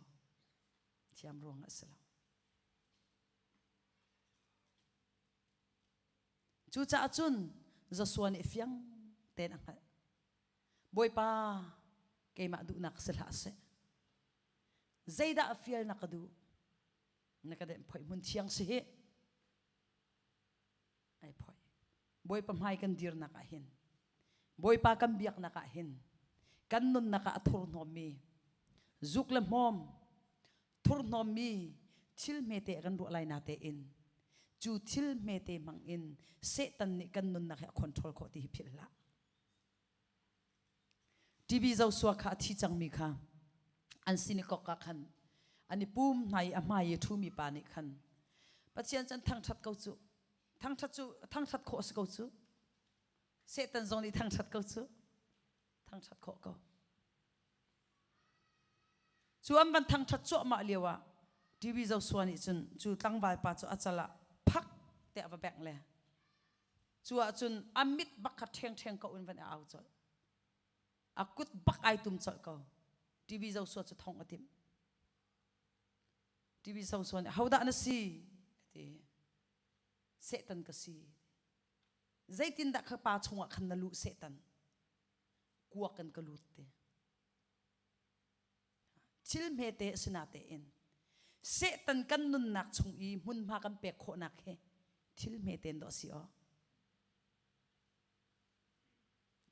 chu cha chun Zasuan ifyang ten ang boy pa kay madu nak selase zaida afiel nakadu nakadem poi mun chiang sihi ay poi boy pa mai kan dir nakahin boy pa kan biak nakahin kan nun naka athur nomi zuklam hom thur nomi thil mete kan ru lai nate in chu thil mete mang in setan ni kan nun naka control ko ti phila TV zau suaka thi changmi kha an sinikok ka khan ani pum nai amai thumi pani khan pachian chan thang that ko chu thang that kho se ko chu setan zong ni thang that ko chu thang that kho ko chu am ban thang that chu ma lewa TV zau suani chun chu tang bai pa chu achala phak te aba bek le chu a chun amit bakha theng ko un van au chu akut bak ai tum chal ko TV zau so chu thong atim TV zau so hauda na si ti setan ka si zaitin da kha pa chunga khan na lu setan kuwa kan ka lut te chil me te sinate in setan kan nun nak chung i mun ma kan pe kho nak he thil me ten do si o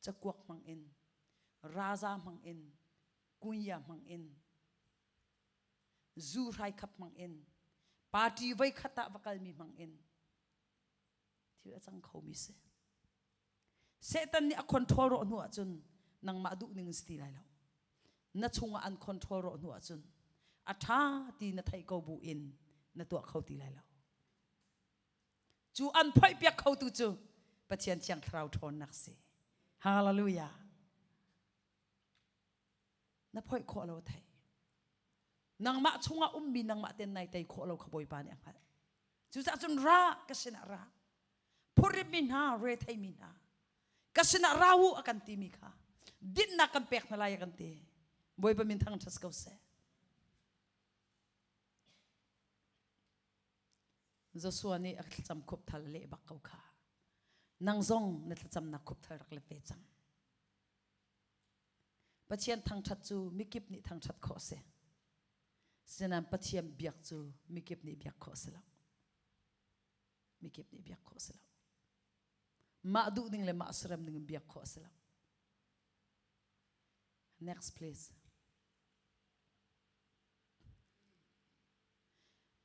chakwak mang in raza mang in kunya mang in zu rai khap mang in party vai khata vakal mi mang in thil achang khau mi se setan ni a control ro nu achun nang ma du ning sti lai lo na chunga an control ro nu achun atha ti na thai ko bu in na to khau ti lai lo chu an phai pyak khau tu chu pachian chiang thrau thon nak se hallelujah na phoi kho lo thai nang ma chunga ummi nang ma ten nai tai kho lo khaboi pa ni ang chu sa chun ra ka sina ra phuri min ha re thai min ha ka sina ra hu akan ti mi kha din na kan pek na lai kan te boy pa min thang thas ko se zo suani ak cham khup thal le bak ko kha nang zong na cham na khup thal rak le pe chang pachian thang that chu mikip ni thang that kho se senan pachiam biak chu mikip ni biak kho se la mikip ni biak kho se la ma du ding le ma asram ding biak kho se la next please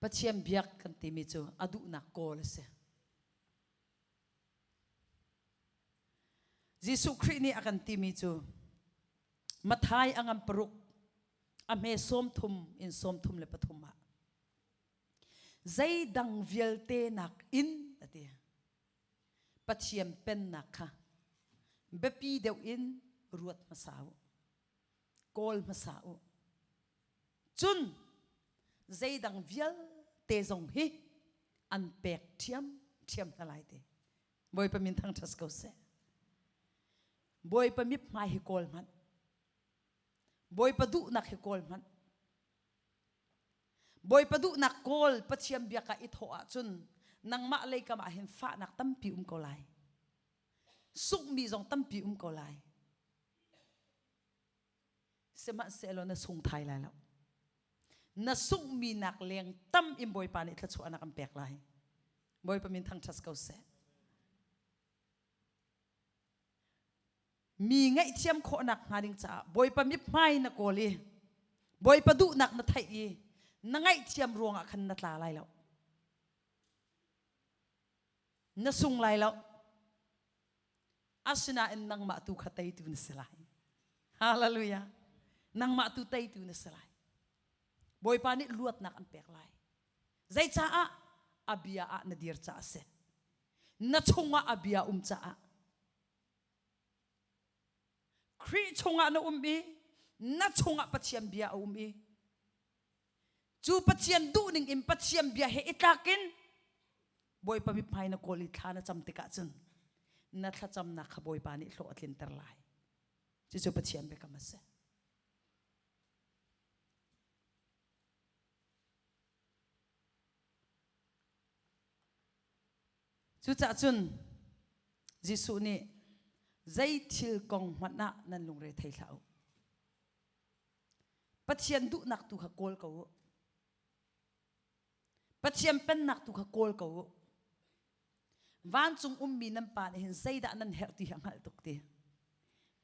pachiam biak kan ti mi chu adu na kol se Jesu Christ ni akan ti mi chu mathai angam peruk ame som thum in som thum le pathuma zai dang vielte nak in ati pachiam pen nakha bepi deu in ruat masau kol masau chun zai dang viel te zong hi an pek thiam talai te boy pa min thang thas ko se boy pa mip mai hi kol man boy padu nak hikol man boy padu nak kol pachiam biaka itho a chun nang ma lei ka ma hin fa nak tampi ko lai suk mi jong tampi ko lai sema selo na sung thai lai lo na suk mi nak leng tam im boy pa ni tla chu anak am pek lai boy pa min thang thas ko se mi ngai thiam kho nak ngaring cha boy pa mi phai na koli boy pa du nak na thai i na ngai thiam ruanga khan na tla lai lo na sung lai lo asina en nang ma tu khatai tu na selai hallelujah nang ma tu tai tu na selai boy pa ni luat nak an pek lai zai cha a abia a na dir cha se na chunga abia cha a Kri chunga na na chunga pachiam bia chu pachiam du ning im pachiam bia he itakin boy pa mi phai na koli thana cham te ka chun na thla cham na kha boy pa ni hlo atlin ter lai chu pachiam be ka ma se chu cha chun Giêsu ni dây thil kong mặt nạ nan lung re thầy lão Pathian du nak tu kha kol kau Pathian pen nak tu kha kol kau van chung mi nan pa hin sei da nan her ti hang hal tuk ti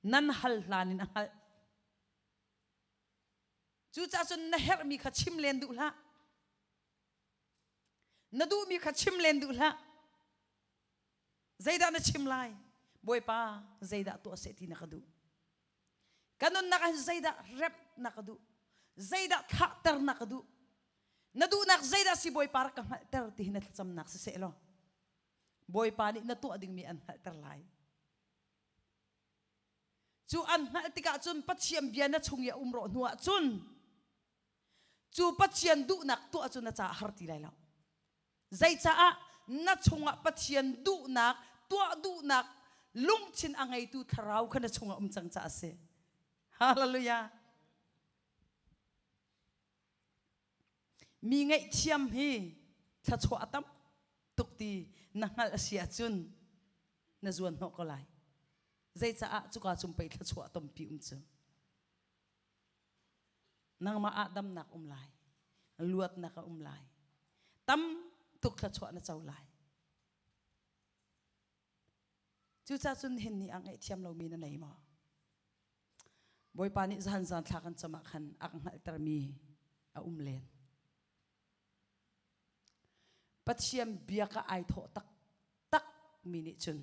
nan hal lanin hal chu cha chun na her mi kha chim len du la na du mi kha chim len du la zai da na chim lai boy pa zai da to se ti na ka du kanon na ka zai da rep na ka du zai da tha tar na ka du na du nak zai da si boy par ka tar ti na cham nak se lo boy pa ni na to ding mi an tar lai chu an hal tika chun pathiam bia na chung ya umro nuwa chun chu pathian du nak to chun na cha har ti lai lo zai cha a na chunga pathian du nak to du nak lung chin angai tu tharau khana chunga chang cha se hallelujah mi ngai thiam hi tha chho atam tukti na ngal asia chun na zuan no ko lai zai cha a chuka chum pai tha chho atam pi chu nang ma adam nak lai luat nak lai tam tuk tha chho na chau lai chu cha chun hin ni ang ai thiam lo mi na nei ma boy pa ni zan zan thla kan chama khan ak ngal tar mi a len pathiam bia ka ai tho tak tak mi ni chun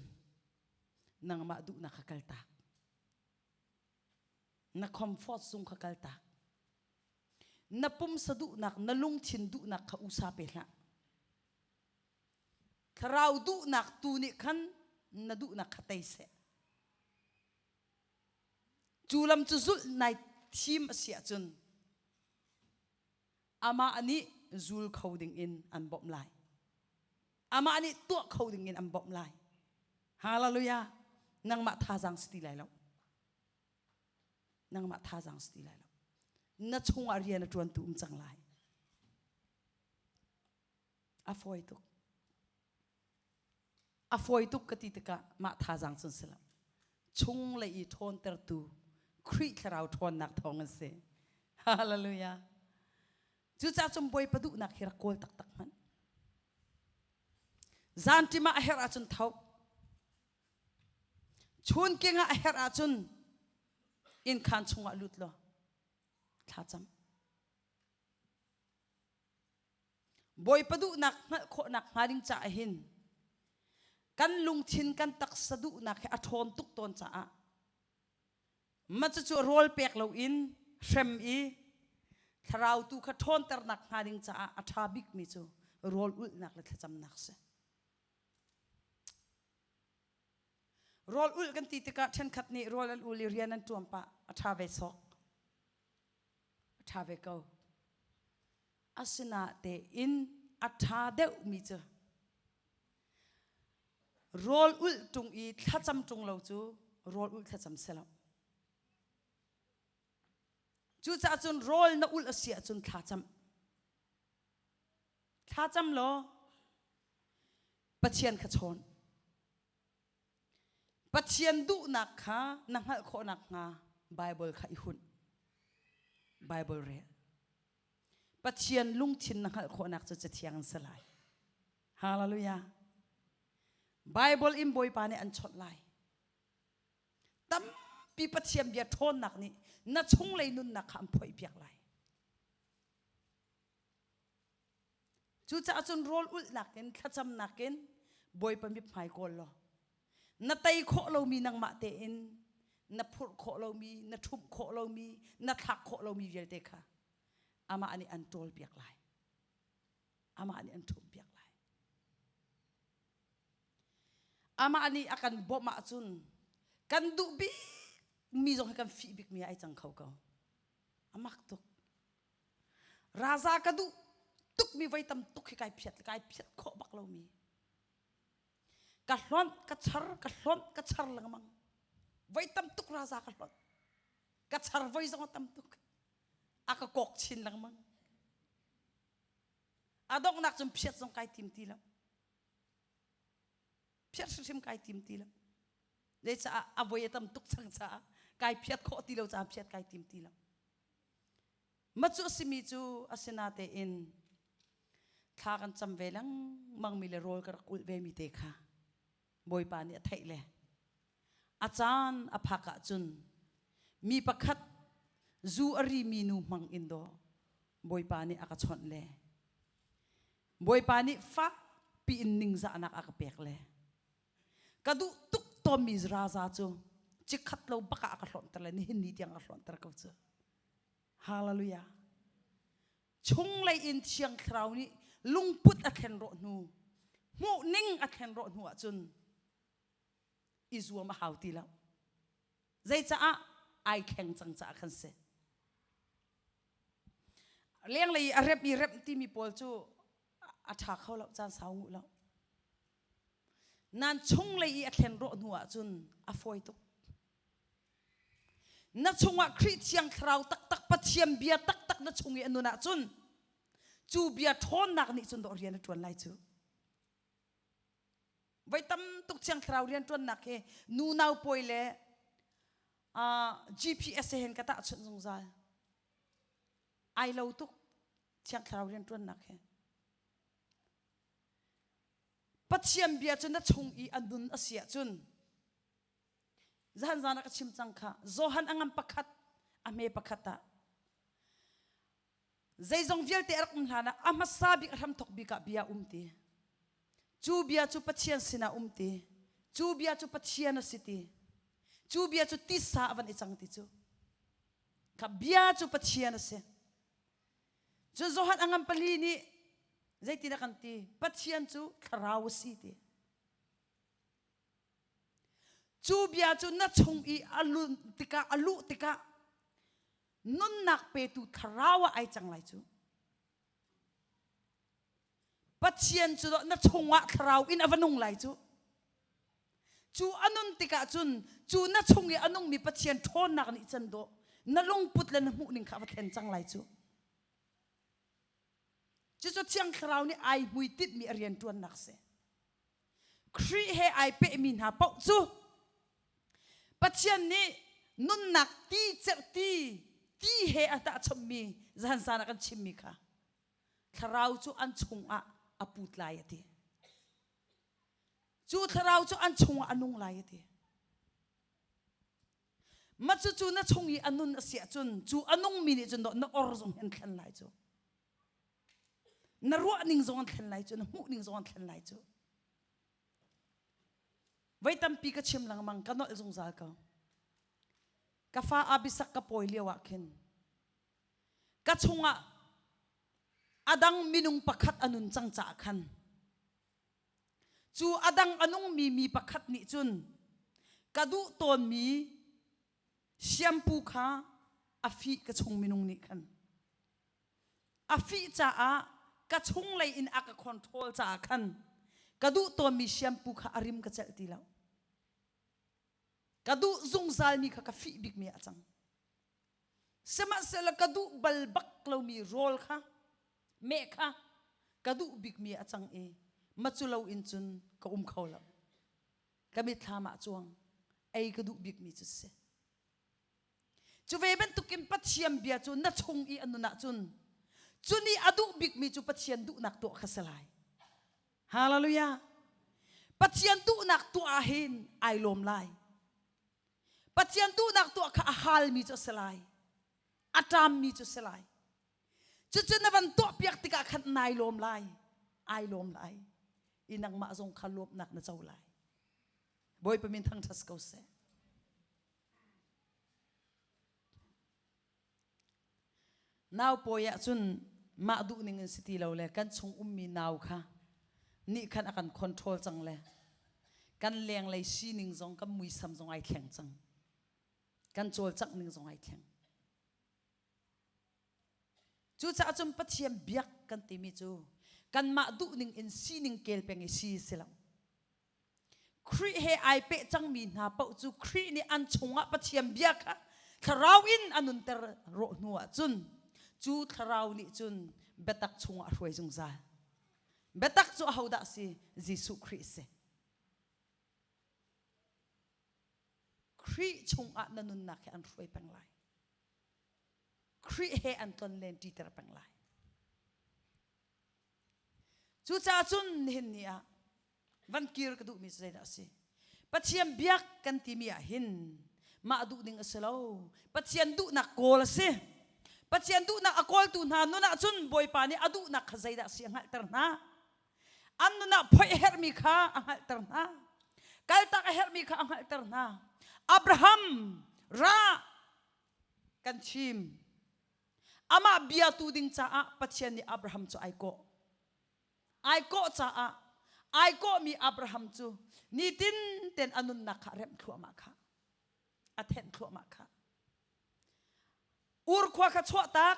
nang ma du na khakal tak na comfort sung khakal tak na pum sa du nak na lung chin du nak kha usa pe la kharau du nak tu ni khan na du nak khatai se chulam chu zul nai thim asia chun ama ani zul khoding in an bom lai ama ani to khoding in an bom lai hallelujah nang ma tha jang sti lai lo nang ma tha jang sti lai lo na chung aria na tuan tu chang lai afoi tuk kati tika ma tha jang chun sela chung le I thon ter tu khri kharau thon nak thong se hallelujah chu cha chum boy padu nak hira kol tak tak man zantima hera chun thau chun kenga hera chun in khan chunga lutlo tha cham boy padu nak kho nak haring cha hin kan lung thin kan tak sadu nak a thon tuk ton cha a ma chu rol pek lo in shrem I tharau tu kha thon tar nak haring cha a tha bik mi chu rol ul nak la cham nak se rol ul kan ti tika then khat ni rol al ul rian an tuam pa a tha ve sok a tha ve ko asina te in a tha deuh mi chu rol ul tung I thacham tung lo chu rol ul thacham selo chu cha chun rol na ul asia chun thacham lo pathian kha chon pathian du nak kha nanghal kho nak nga bible kha I hun bible re pathian lung thin nanghal kho nak chu thiang salai hallelujah bible in boy pa ne an chot lai tam pi pathiam bia thon nak ni na chung lei nun nak kham phoi piak lai chu cha chun rol ul nakin thacham nakin boy pa mi phai kol lo na tai kho lo mi nang ma te in na phur kho lo mi na thup kho lo mi na thak kho lo mi vel te kha ama ani an tol piak lai ama ani an thum piak lai ama ani akan boma chun kan du bi mi jong kan fi bik mi ai chang khau ko amak tuk raza ka du tuk mi vai tam tuk kai phiat kho bak lo mi ka hlon ka char lang mang vai tam tuk raza ka hlon ka char vai jong tam tuk aka kok chin lang mang adong nak chum phiat jong kai tim ti la phiat sim kai tim ti la lấy cha avoy tam tuk chang cha kai phiat kho ti lo cha phiat kai tim ti lo machu simi chu asinate in tha kan cham velang mang mi le rol kar kul ve mi te kha boy pa ni thai le achan aphaka chun mi pakhat zu ari mi nu mang indo boy pa ni aka chon le boy pa ni fa pi in ning za anak aka pek le kadu tuk to mi ra za chu chi khat lo baka aka hlon tar le ni hin ni tiang a hlon tar ko chu hallelujah chung lai in thiang thrau ni lungput a khen ro nu mu ning a khen ro nu a chun izuam a hauti la zai cha a ai kheng chang cha khan se leng lai a rep ti mi pol chu a tha khaw lo chan sau ngu lo nan chung lai a khen ro nu a chun a foi tu na chunga khri chiang thrau tak tak pathiam bia tak tak na chungi anuna chun chu bia thon nak ni chun do rian tuan lai chu vai tam tuk chiang thrau rian tuan nak he nu nau poile a gps hen kata chun jong zal ai lo tuk chiang thrau rian tuan nak he pathiam bia chun na chung I anun asia chun zahan zana ka chim chang kha zohan angam pakhat ame pakhata zai zong vial te arak mhlana ama sabi ram thok bi ka bia umti chu bia chu pathian sina umti chu bia chu pathian asiti chu bia chu ti sa avan ichang ti chu ka bia chu pathian ase chu zohan angam pali ni zai ti na kan ti pathian chu kharau si ti chu bia chu na chung I alu tika nun nak pe tu tharawa ai chang lai chu pathian chu na chunga tharau in avanung lai chu chu anun tika chun chu na chungi anung mi pathian thon nak ni chan do na long put le na mu ning kha pathen chang lai chu chu chiang tharau ni ai hui tit mi arian tuan nak se khri he ai pe min ha pau chu pathian ni nun nak ti cher ti he ata chommi zan sana kan chimmi kha tharau chu an chunga aput lai ati chu tharau chu an chunga anung lai ati machu chu na chungi anun asia chun chu anung mi ni chun na or zong hen khan lai chu na ro ning zong khan lai chu na mu ning zong khan lai chu vai tam pi ka chim lang mang kanol zong zal ka ka fa abisak ka poi lewa khen ka chunga adang minung pakhat anun chang cha khan chu adang anung mi pakhat ni chun kadu ton mi shampoo kha afi ka chung minung ni khan afi cha a ka chung lai in aka control cha khan kadu ton mi shampoo kha arim ka chal ti law kadu zung zal mi kha ka fi big mi achang sema sela kadu balbak lo mi rol kha me kha kadu big mi achang e machulo in chun ka khawla kami thama chuang ai kadu big mi chu se chu ve ben tukim pathiam bia chu na chung I anuna chun chuni adu big mi chu pathian du nak to khasalai hallelujah pathian du nak to ahin ai lom lai pathian tu nak tu kha hal mi chu selai atam mi chu selai chu na van to piak tika khat nai lom lai ai lom lai inang ma zong khalop nak na chau lai boy pamin thang thas ko se naw poya chun ma du ning city lo le kan chung mi naw kha ni khan akan control chang le kan leng lai si ning zong kam mui sam zong ai thleng chang kan chol chak ning zong ai thleng chu cha chum pathiam biak kan ti mi chu kan ma du ning in si ning kel peng si silang khri he ai pe chang mi na pau chu khri ni an chunga pathiam biak kha tharau in anun ter ro nuwa chun chu tharau ni chun betak chunga roi jung za betak chu hauda si jisu christ se khri chung a nanun nak an roi panglai khri he an ton len ti ter panglai chu cha chun hin nia van kir ka du mi zai da si pathiam biak kan ti mi a hin ma du ding asalo pathian du nak kol se pathian du nak akol tu na no na chun boy pa ni adu nak khazai da si angal ter na an no na phoi her mi kha angal ter na kal tak her mi kha angal ter na Abraham ra kan chim ama bia tu ding cha a pathian ni Abraham chu ai ko cha a ai ko mi Abraham chu ni tin ten anun na kha rem thua ma kha athen thua ma kha ur khwa kha chwa tak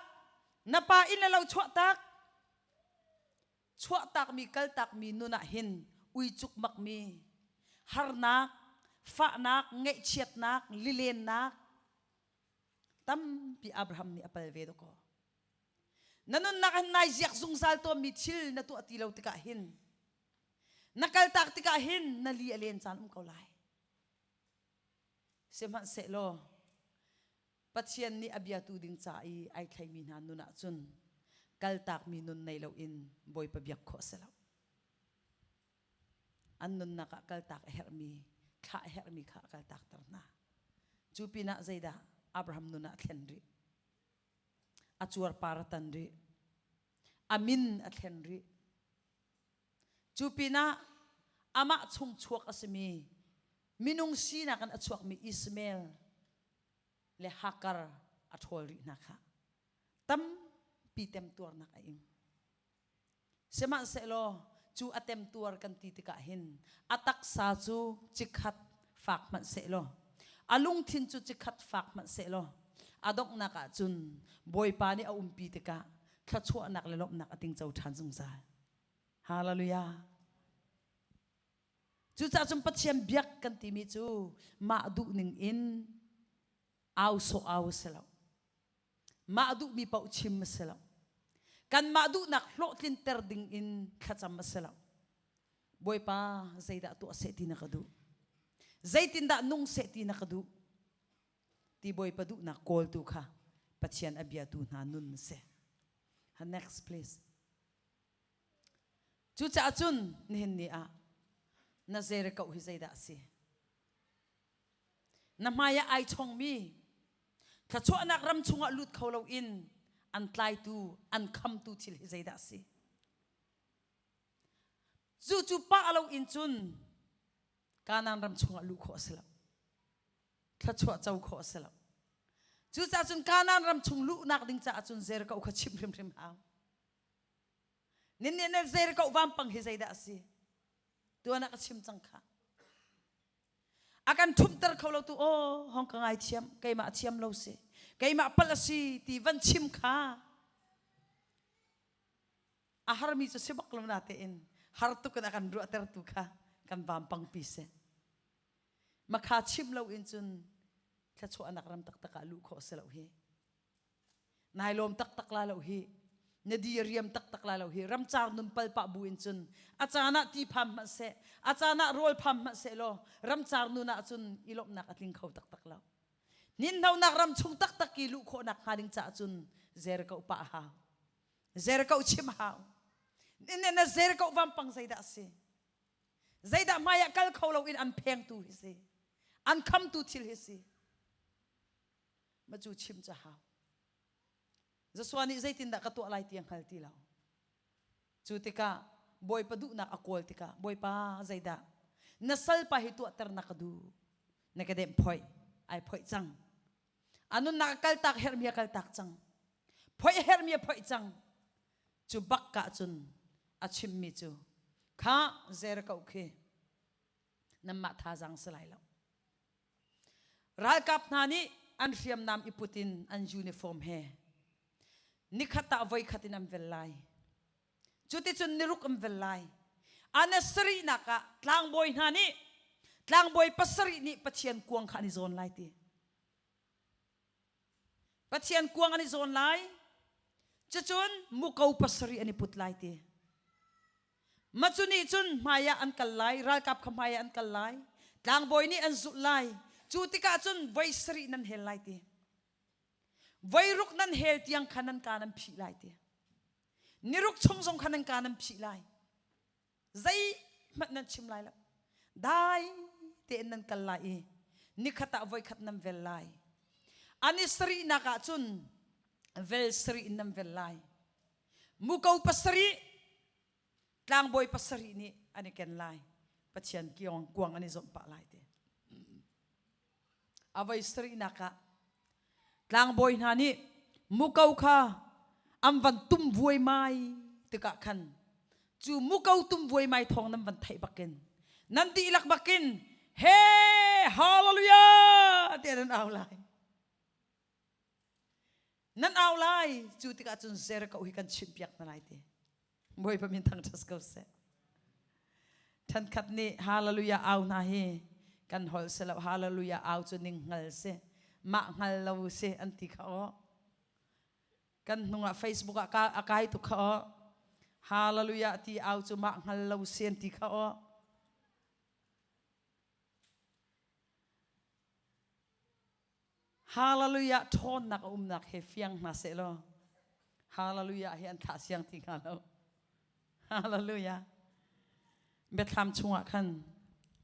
na pa in la lo chwa tak mi kal tak mi nuna hin ui chuk mak mi har nak fa nak nge chiat nak lilen nak tam pi Abraham ni apal ve do ko nanun nak nai ziak zung sal to mi chil na tu ati lo tika hin nakal tak tika hin na li alen chan ko lai sema se lo pathian ni abia tu ding cha ai thai mi na nu na chun kal tak mi nun nei lo in boy pa biak kho se lo an nun na ka kal tak her mi kha kal tak tar na chu pina zaida Abraham nu na thlen ri achuar paratan ri amin athlen ri chu pina ama chung chuak asmi minung sina kan achuak mi Ismail le hakar athol ri na kha tam pi tem tur na ka ing sema se lo chu atem tur kan ti tika hin atak sa chu chikhat fak man se lo alung thin chu chikhat fak man se lo adok na ka chun boy pa ni a pi tika kha chua nak le lop nak ating chau than jung sa hallelujah chu cha chum pathiam biak kan ti mi chu ma du ning in aw so aw selo ma du mi pau chim selo kan ma du nak hlo tin ter ding in khacham selo boy pa zaida tu se ti na kadu zaitin da nung se ti na kadu ti boy pa du na call tu kha pathian abia tu na nun se ha next please chu cha chun nin ni a na zere ka hi zaida si na maya ai chong mi kha chu anak ram chunga lut kholo in an tlai tu an kham tu thil hi zaida si chu pa alo in chun kanan ram chunga lu kho sela kha chu chau kho sela chu cha chun kanan ram chung lu nak ding cha chun zer ka kha chim rim haw nin ne zer ka wam pang hi zaida si tu anak chim chang kha akan thum tar kholo tu o hong ka ngai thiam kai ma thiam lo se kai ma palasi ti van chim kha a har mi se bak lo na te in har tu kan akan ru ter tu kha kan bam pang pi se ma kha chim lo in chun kha chu anak ram tak tak lu kho se lo hi nai lom tak la lo hi nadi riam tak la lo hi ram char num pal pa bu in chun achana ti pham ma se achana rol pham ma se lo ram char nu na chun ilop nak atling khau tak lo nin nau nak ram chung tak ki lu kho nak haring cha chun zer ka pa ha zer ka chim ha nin na zer ka wam pang zaida se zaida maya kal kholo in an pheng tu hi se an kham tu thil hi se ma chu chim cha ha zaswani zaitin da ka to lai tiang khal ti lao chu tika boy pa du na akol tika boy pa zaida nasal pa hi tu tar na kadu na kadem phoi ai phoi chang anun na kal tak her mi kal tak chang phoi her mi phoi chang chu bak ka chun achim mi chu kha zer ka ukhe namma tha jang salai lo ral kap na ni an riam nam iputin an uniform he nikhata voi khatinam velai chuti chun niruk am velai anasri naka tlang boy na ni tlang boy pasari ni pathian kuang khani zon lai ti pathian kuang ani zon lai chachun mukau pasari ani put lai ti machuni chun maya an kal lai ral kap khamaya an kal lai tlang boy ni an zu lai chu tika chun voi sri nan hel lai ti voi ruk nan hel tiang khanan kanan phi lai ti niruk chong khanan kanan phi lai zai mat nan chim lai la dai te nan kal lai ni khata voi khat nam vel lai ani sri na ka chun vel sri nam vel lai mukau pasri tlang boy pasri ni ani ken lai pachian kiong kuang ani zom pa lai te avai sri na ka tlang boy na ni mukau kha am van tum voi mai te ka khan chu mukau tum voi mai thong nam van thai bakin nan ti lak bakin he hallelujah te nan aw lai nan aw lai chu ti ka chun zer ka ui kan chim piak na lai te boy pa min thang thas ko se than khat ni hallelujah aw na he kan hol se la hallelujah aw chu ning ngal se ma ngal lo se anti kha o kan nunga facebook ka akai tu kha o hallelujah ti aw chu ma ngal lo se anti kha o hallelujah thon nak nak he fiang na se lo hallelujah he an tha siang ti kha lo hallelujah bet tham chunga khan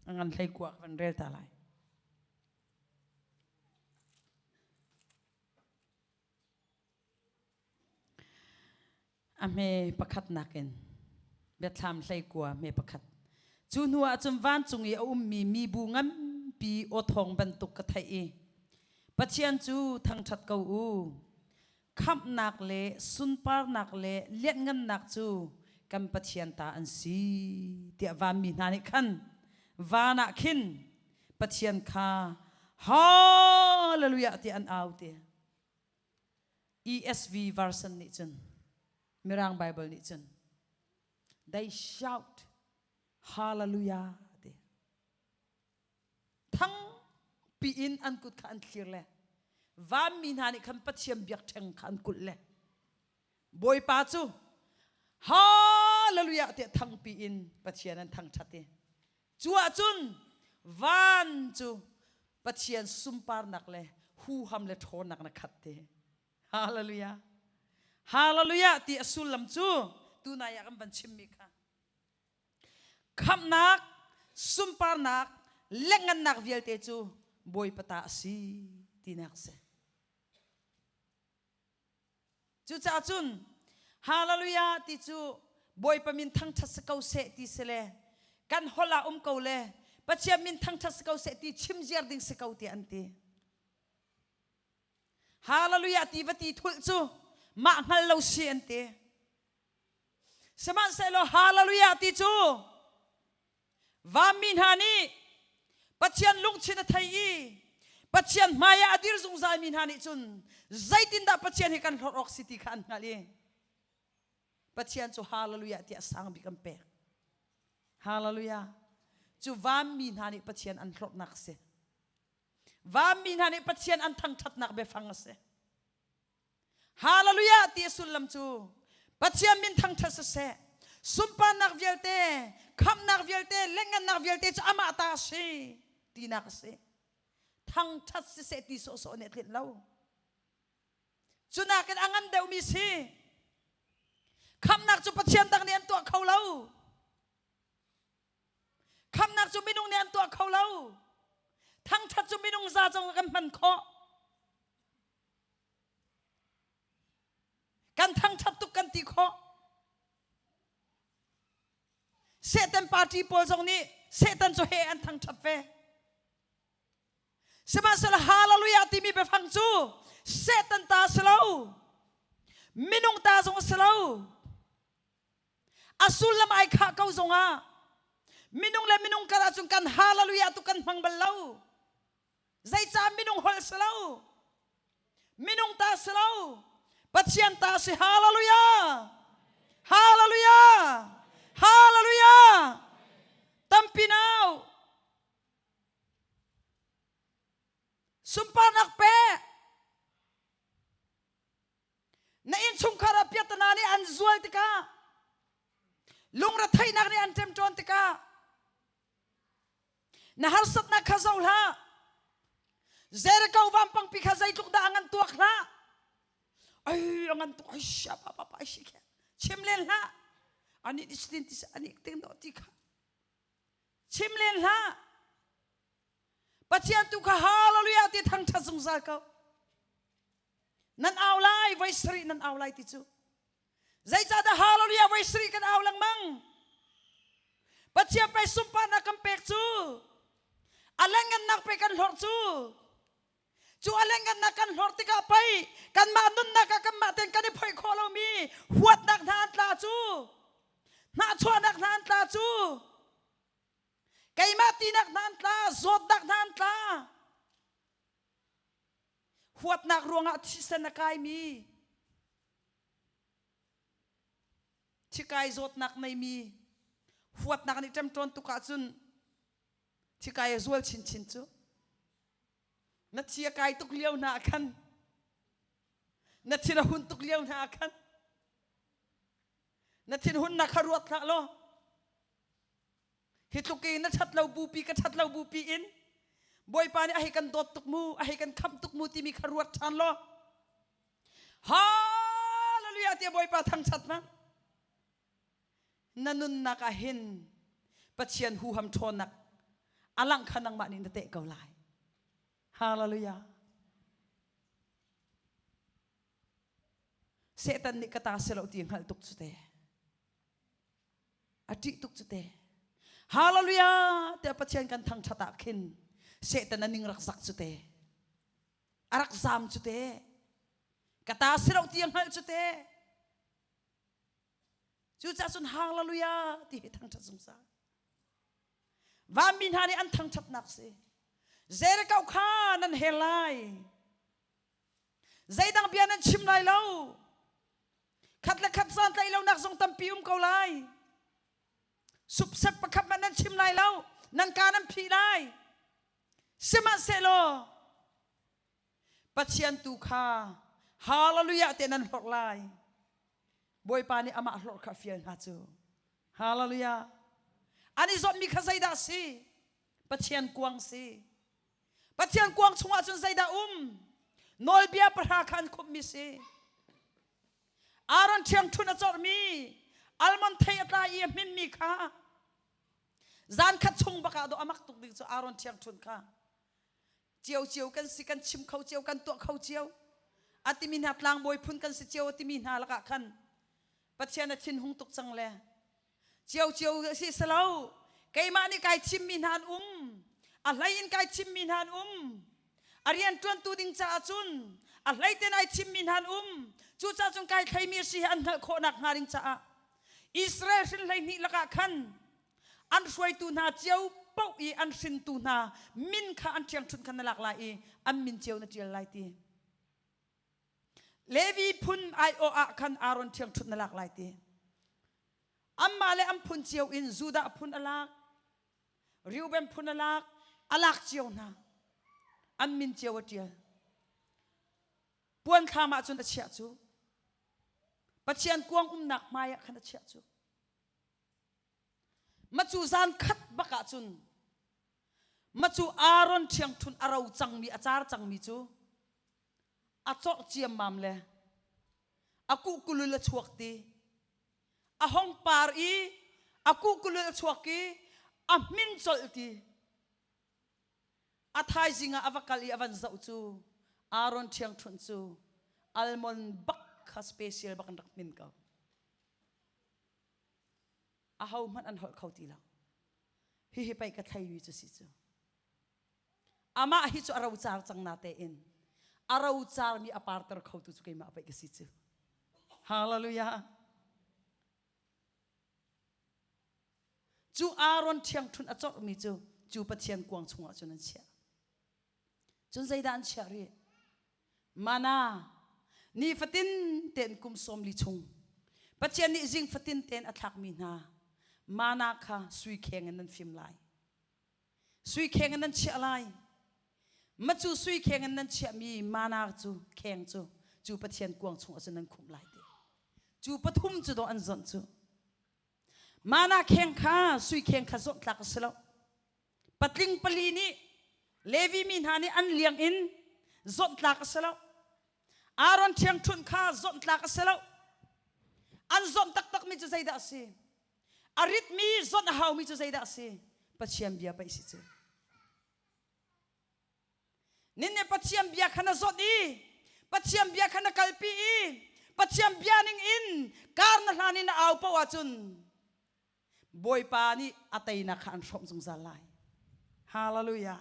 angan thai kwa kan rel ta lai ame pakhat naken bet tham thai kwa me pakhat chu nuwa chum van chungi mi bu ngam pi o thong ban tuk ka thai e pachian chu thang that ko u khap nak le sun par nak le let ngan nak chu kam pachian ta an si tia va mi na ni khan va na khin pachian kha hallelujah ti an out te ESV version ni chun mirang bible ni chun they shout hallelujah te thang pi in an kut kha an clear le va mi na ni khan pachiam biak theng khan kut le boy pa chu hallelujah te thang pi in pachian an thang thate chua chun van chu pachian sumpar nak le hu ham le thon nak na khatte hallelujah hallelujah ti asulam chu tu na ya kam ban chimmi kha kham nak sumpar nak lengan nak vial te chu boy pata si ti nak se chu cha chun hallelujah ti chu boy pamin thang thas kau se ti sele kan hola kau le pachia min thang thas kau se ti chim jar ding se kau ti anti hallelujah ti vati thul chu ma ngal lo si anti seman se lo hallelujah ti chu va min hani pachian lung china thai i pachian maya adir zung za min hani chun zaitin da pachian hi kan rok city khan ngali pachian chu hallelujah ti asang bikam pe hallelujah chu vam min hani pachian an thlop nak se vam min hani pachian an thang that nak be phang se hallelujah ti sulam chu pachian min thang that se sumpa nak velte kham nak velte lengan nak velte chu ama ta se ti nak se thang that se ti so so ne thit lo chu nak angan deu mi si kham nak chu pachian dang ni an to khau lo kham nak chu minung ni an to khau lo thang that chu minung za jong kan man kho kan thang that tu kan ti kho setan party pol jong ni setan chu he an thang that ve sema sal hallelujah ti mi be phang chu setan ta slo minung ta jong slo asul lam ai kha kau zonga minung le minung kara chung kan hallelujah tu kan phang balau zai cha minung hol slo minung ta slo pachian ta si hallelujah hallelujah hallelujah tampinau sumpah nak pe na in chung khara piatana ni an zual tika lungra thai nak ni an tem ton tika na harsat na khazau la Zerka uvampang pikazay tuk da angan tuak la. Ay angan tuak ay siya papa ay siya. Chimlen la. Ani istintis ani ting do tika. Chimlen la. Patian tu ka hallelujah ti Thawngtha Chim sa ka. Nan aulay vai sri nan aulay ti chu. Zai cha da hallelujah vai sri kan aulang mang. Patian pai sumpa na kampek chu. Alangan nak pe kan lor chu. Chu alangan nak kan lor ti ka pai. Kan ma nun na ka kamaten kan phoi kholo mi. Huat nak nan tla chu. Na chwa nak nan tla chu. Kay mati nak nan tla, zot nak nan tla. Huat nak ruang at sisa na kay mi. Chikay zot nak nay mi. Huat nak ni tem ton tu ka chun. Chikay zual chin chin chu. Na chiya kay tuk liyaw na akan. Na tinahun tuk liyaw na akan. Na tinahun na karuat na lo. Hitluki na chatlaw bupi ka chatlaw bupi in. Boy pani ahikan dotuk mu, ahikan kamtuk mu timi karuat chan lo. Hallelujah tiya boy pa thang chat man. Nanun nakahin. Patsiyan huham chonak. Alang ka nang manin na te ikaw lai. Hallelujah. Setan ni katasilaw tiyang hal tuk chute. Ati tuk chute. Hallelujah. Tiya patsiyan kan thang chatakin. Setan na ning raksak chute. Araksam chute. Katasilaw tiyang hal chute. Chuchasun hallelujah. Tiya Thawngtha Chim sa. Vamin hani an thang chat nakse. Zerka ukha nan helai. Zaidang bianan chim lai lau. Katla katsan tay lau nakzong tampium kaulay. Supsep pakap manan chim lai lau. Nan kanam pilay. Sima selo. Patsiyan tu ka. Hallelujah tenan horlay. Boy pani ama hlor ka fiyan hatu. Hallelujah. Ani zot mi ka zayda si. Patsiyan kuang si. Patsiyan kuang chunga chun zayda Nol biya perhakan kum mi si. Aron tiang tuna zot mi. Alman tayat la iya min mi ka. Zan kat chung baka do amak tuk dik so aron tiang tun ka. Chiao chiao kan si kan chim kau chiao kan tuak kau chiao. Ati min hat lang boy pun kan si chiao ati min halaka kan. Patsiyan na chin hung tuk chang le. Chiao chiao si salaw. Kay mani kay chim min han Alayin kay chim min han Arian tuan tu ding cha achun. Alay ten ay chim min han Chu cha chung kay kay mi si an ko nak ngaring cha. Israel sin lay ni laka kan. An suay tu na chiao pau I an sin tu na min ka an tiang chun kan nalak lai an min chiao na chiao lai ti. Levi pun ay o a kan aron tiang chun nalak lai ti. Amale am pun chiao in Juda pun alak. Reuben pun alak. Alak chiao na. An min chiao atia. Puan kama chun a chia chu. Patsiyan kuang nak maya kan a chia chu. Machu zan khat baka chun. Machu aron tiang chun araw chang mi achar chang mi chu. Achok chiam mam le. Aku kulula chuak ti. Ahong par I. Aku kulula chuak ki. Amin sol ti. Athay zinga avakali avan zau chu. Aron tiang chun chu. Almon bak ka special bakan rakmin ka. Ahaw man an hol kau tilang. Hihipay ka thay wi chu si chu. Ama hi chu araw char chang natein. Araw char mi apartar kau tu chu kay maapay ka si chu. Hallelujah. Chu aron tiang chun achok mi chu. Chu patsiyan kuang chunga chunan siya. Chun zaydan siya ri. Mana. Ni fatin ten kum som li chung. Patsiyan ni zing fatin ten atlak mi na. Mana ka sui kengan nan film lai. Sui kengan nan siya lai. Machu sui kengan nan siya mi mana chu keng chu. Chu patsiyan kuang chunga chunan kum lai de. Chu patum chu do an zon chu. Mana keng ka sui keng ka zon tlak silo. Patling palini Levi min hani an liang in zot tlak selo Aaron thiang thun kha zot tlak selo an zot tak tak mi chu zaida si arit mi zot hau mi chu zaida si pachiam bia pa isi chu ninne pachiam bia khana zot i pachiam bia khana kalpi i pachiam bia ning in karna hlani na au pa wa chun boy pa ni atai na khan shom jung zalai hallelujah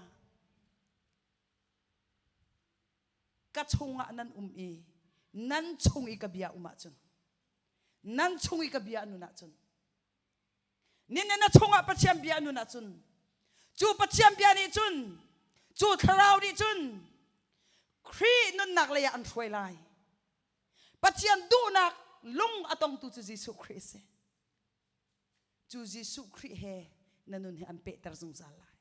ka chunga nan e nan chung I ka bia uma chun nan chung I ka bia nu na chun ninne na chunga pachiam bia nu na chun chu pachiam bia ni chun chu tharau ni chun khri nun nak le ya an thoi lai pachiam du nak lung atong tu chu Jesus Christ chu Jesus Christ he nanun he an pe tar jung zalai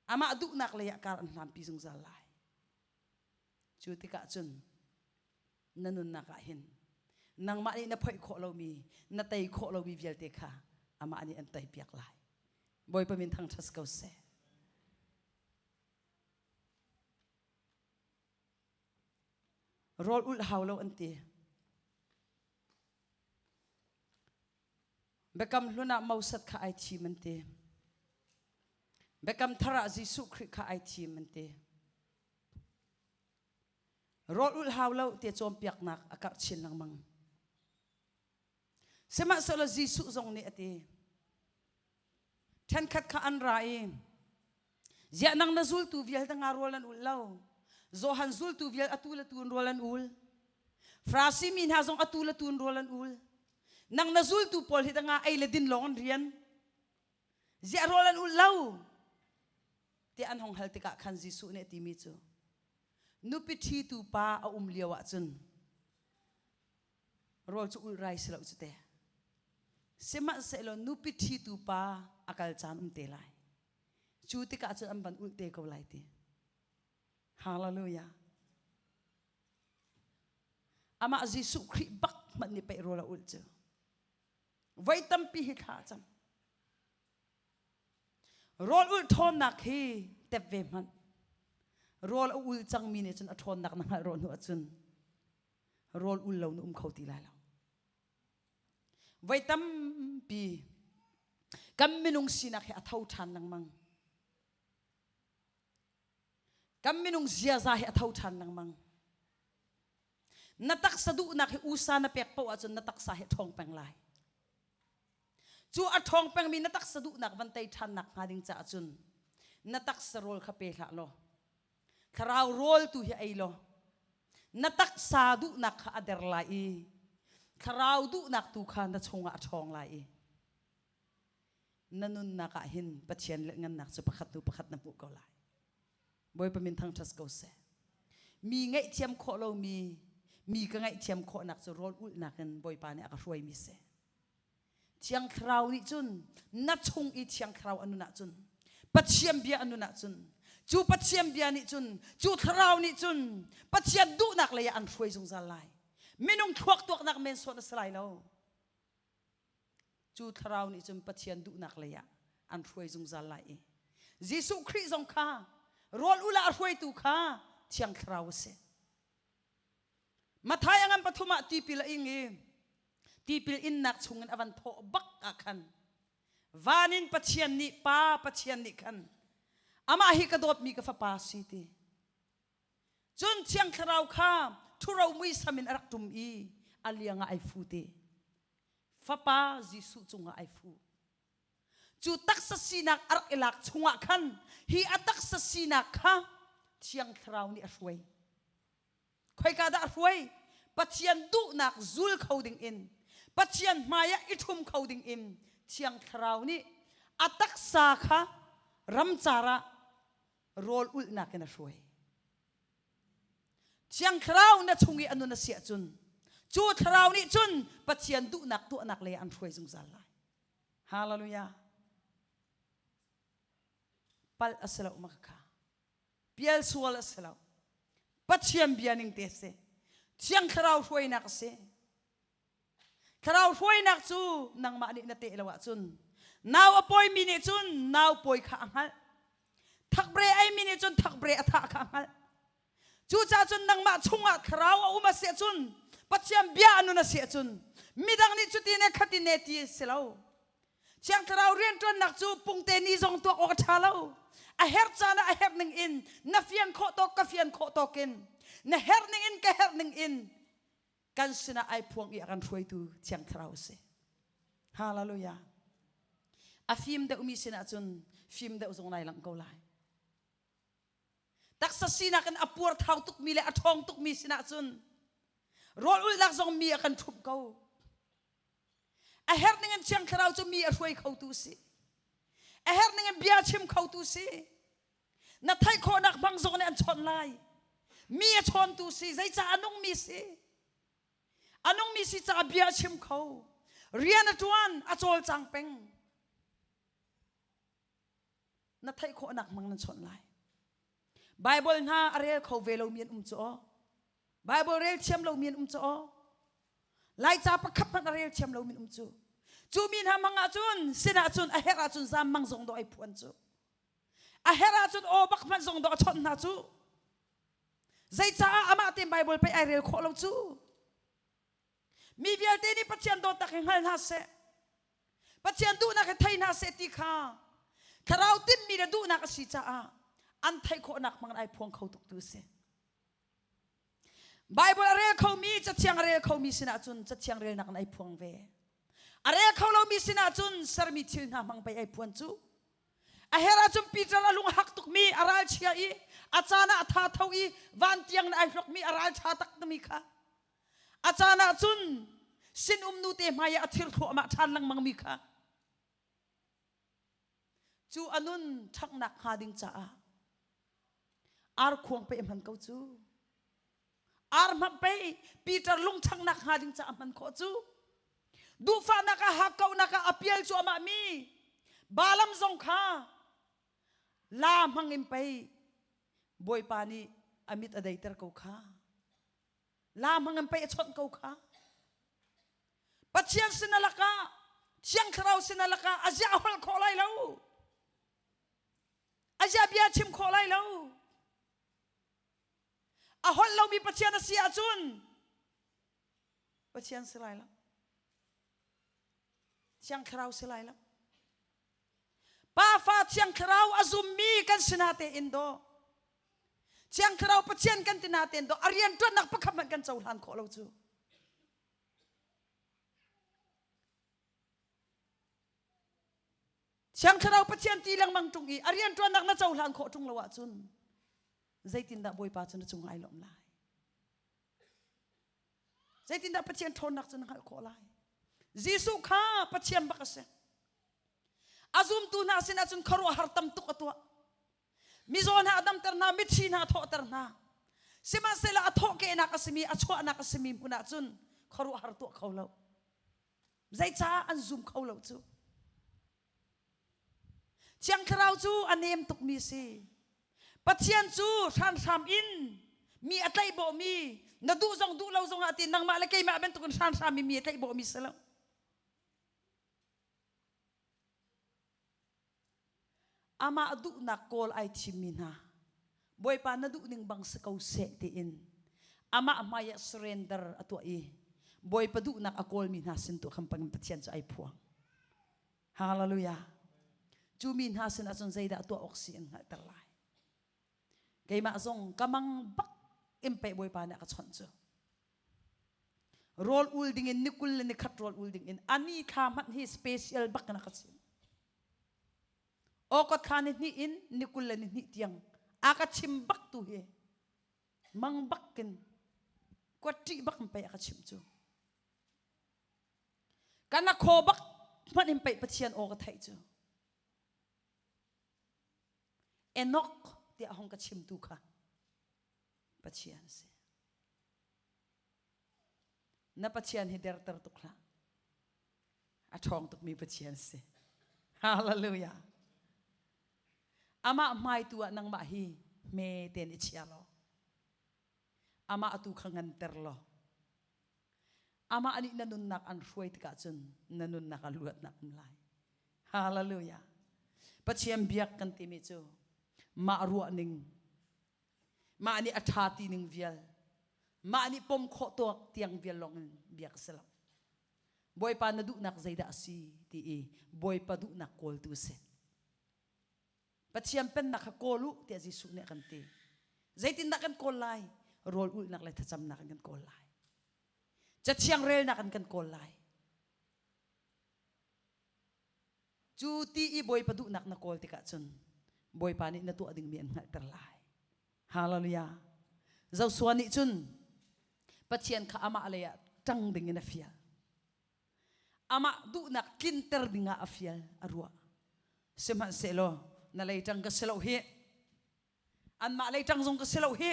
ama du nak le ya kar an lam pi jung zalai chu tika chun nanun naka hin nang ma ni na phoi kho lo mi na tai kho lo mi vial te kha ama ani an tai piak lai boy pamin thang thas ko se rol ul haulo ante bekam luna mausat kha ai thi mante bekam thara Jesus Christ kha ai thi mante rol ul haulo te chom piak nak akar chin lang mang sema solo Jesus zong ni ati than khat kha an rai ya nang na zul tu vial tanga rolan ul lau zo han zul tu vial atula tu rolan ul frasi min ha zong atula tu rolan ul nang na zul tu pol hitanga ai le din long rian ya rolan ul lau te an hong hal te ka khan Jesus ne ti mi chu nupi thi tu pa a liawa chun rol chu ul rai selo chu te sema selo nupi thi tu pa akal chan te lai chu ti ka chu an ban ul te ko lai ti hallelujah ama Jesus Christ bak man ni pe rola ul chu vai tam pi hi tha cham rol ul thon nak hi tep ve man rol ul chang mi ne chun athon nak na ro nu achun rol ul lo nu khoti la lo vai tam pi kam minung sinak he athau than nang mang kam minung zia za he athau than nang mang natak sadu nak he usa na pek po achun natak sa he thong peng lai chu athong peng mi natak sadu nak van tai than nak ngading cha achun natak sa rol kha pe hla lo kharau rol tu hi ai lo natak sa du nak kha ader lai kharau du nak tu khan da chunga thong lai nanun naka hin pachian le ngan nak chu pakhat na pu ko lai boy pamin thang thas ko se mi ngai thiam kho lo mi ka ngai thiam kho nak chu rol ul nakan boy pa ne aka roi mi se chiang khrau ni chun na chung I chiang khrau anu na chun pachiam bia anu na chun chu pachiam bia ni chun chu khrau ni chun pachian du nak le ya an roi jung za lai minung thuak tuak nak men so na slai lo chu khrau ni chun pachian du nak le ya an roi jung za lai Jesus Christ jong kha rol ula roi tu kha chiang khrau se mathai angam pathuma tipil ingi tipil in nak chungan avan tho bak akhan vanin pachian ni pa pachian ni khan ama hi ka dot mi ka fa pa si ti chun chiang khrau kha thurau mui samin arak tum I alianga ai fu te fa pa jisu chunga ai fu chu tak sa sinak arak ilak chunga khan hi atak sa sinak kha chiang khrau ni arwai khoi ka da arwai pachian du nak zul coding in pachian maya ithum coding in chiang khrau ni atak sa kha ramchara rol ul na kana roi chiang khrau na chungi anu na sia chun chu khrau ni chun pachian du nak tu nak le an roi jung zal lai hallelujah pal asala umakha pial sual asala pachian bianing te se chiang khrau roi nak se khrau roi nak chu nang ma ni na te lawa chun now apoi mi ne chun now poi kha anghal thak bre ai mini chun thak bre atha khangal chu cha chun nang ma chunga khrau uma se chun pathiam bia anu na se chun midang ni chuti ne khati ne ti selo chiang thrau rian ton nak chu pungte ni jong to ok thalo a her chana a her ning in na fian kho to ka fian kho to kin na her ning in ka her ning in kan sina ai phuang i akan throi tu chiang thrau se hallelujah a phim de umi sina chun phim de uzong nai lang ko lai tak sa sina kan apur thau tuk mi le athong tuk mi sina chun rol ul lak zong mi akan thup ko a her ning in chiang thrau chu mi a throi khau tu si a her ning in bia chim khau tu si na thai kho nak bang zong ne an chon lai mi a chon tu si zai cha anong mi si anong mi si cha bia chim khau rian atuan a chol chang peng na thai kho nak mang nan chon lai Bible na arel khau velo mien cho Bible rel chem lo mien cho lai cha pa khap na rel chem lo mien chu chu min ha manga chun sina chun a hera chun zam mang zong do ai phuan chu a hera chun o bak man zong do chon na chu zai cha ama tem Bible pe arel kho lo chu mi vial te ni pachian do tak hal na se pachian du na ka thai na se ti kha tharau tin mi du na ka si cha a an thai kho nak mang ai phuang khau tuk tu se Bible are khau mi cha chiang re khau mi sina chun cha chiang re nak ai phuang ve are khau lo mi sina chun sar mi thil na mang pai ai phuan chu a hera chum Peter alung hak tuk mi aral chia i achana tha thau i van tiang na ai hlok mi aral tha tak mi kha achana chun sin nu te maya athir tho ma than lang mang mi kha chu anun thak nak ha ding cha a ar khuang pe man ko chu ar ma pe Peter lung thak nak ha ding cha man ko chu du fa na ka ha kau na ka apial chu ma mi balam zong kha la mangim pe boy pani amit adaiter ko kha la mangim pe chon ko kha pachian sinalaka chiang khrau sinalaka azia hol kholai lo azia bia chim kholai lo a hol lo mi pachian sia chun pachian silai la chiang khrau silai la pa fa chiang khrau azum mi kan sinate indo chiang khrau pachian kan tinate indo arian ton nak pakhaman kan chaulan kho lo chu chiang khrau pachian ti lang mang tung i arian ton nak na chaulan kho tung lawa chun zaitin da boy pa chun chung ai lom lai zaitin da pachian thon nak chun hal kho lai jisu kha pachian bakase azum tu na sina chun kharo hartam tu atwa mizon ha adam terna mithi na tho terna sima sela atho ke na kasimi achwa na kasimi puna chun kharo har tu khaulo zai cha an zoom khaulo chu chiang khrau chu anem tuk mi si pachian chu than tham in mi atlai bo mi na du lo zong ati nang ma le kai ma ben tu kan than tham mi atlai bo mi selo ama adu na call ai chimina boy pa na du ning bang sa kau se ti in ama maya surrender atwa i boy pa du na call mi na sin tu kampang pachian sa ai phuang hallelujah chu min ha sin ason zaida atwa oxygen ha terlai kay ma zong kamang bak impe boy pa na ka chon chu roll ulding in nikul ni khat roll ulding in ani khamat hi special bak na ka sin okot khanit ni in nikul ni tiang aka chimbak tu he mang bakin kwati bak mpe aka chim chu kana kho bak man impe pachian o ka thai chu enok ti ahong ka chim tu kha pachian se na pachian hi der tar tukla athong tuk mi pachian se hallelujah ama mai tu nang ma hi me ten ichialo ama atu khangan terlo ama ani nanun nak an hruai ka chun nanun nak aluat nak lai hallelujah pachiam biak kan ti mi chu arua ning ma ani athati ning vial ma ani pom kho to tiang vial long biak sela boy pa na du nak zaida si ti e boy pa du nak kol tu se pathiam pen nak kolu ti jisu ne kan ti zaitin nak kan kol lai rol ul nak lai thacham nak kan kol lai chachiang rel nak kan kol lai chu ti i boy pa du nak na kol ti ka chun boy pa ni na tu ading mi an ngal ter lai hallelujah zau suani chun pathian kha ama alaya tang ding na fia ama du nak kinter dinga afial arua seman selo na lay tang ka selo he an ma lay tang zong ka selo he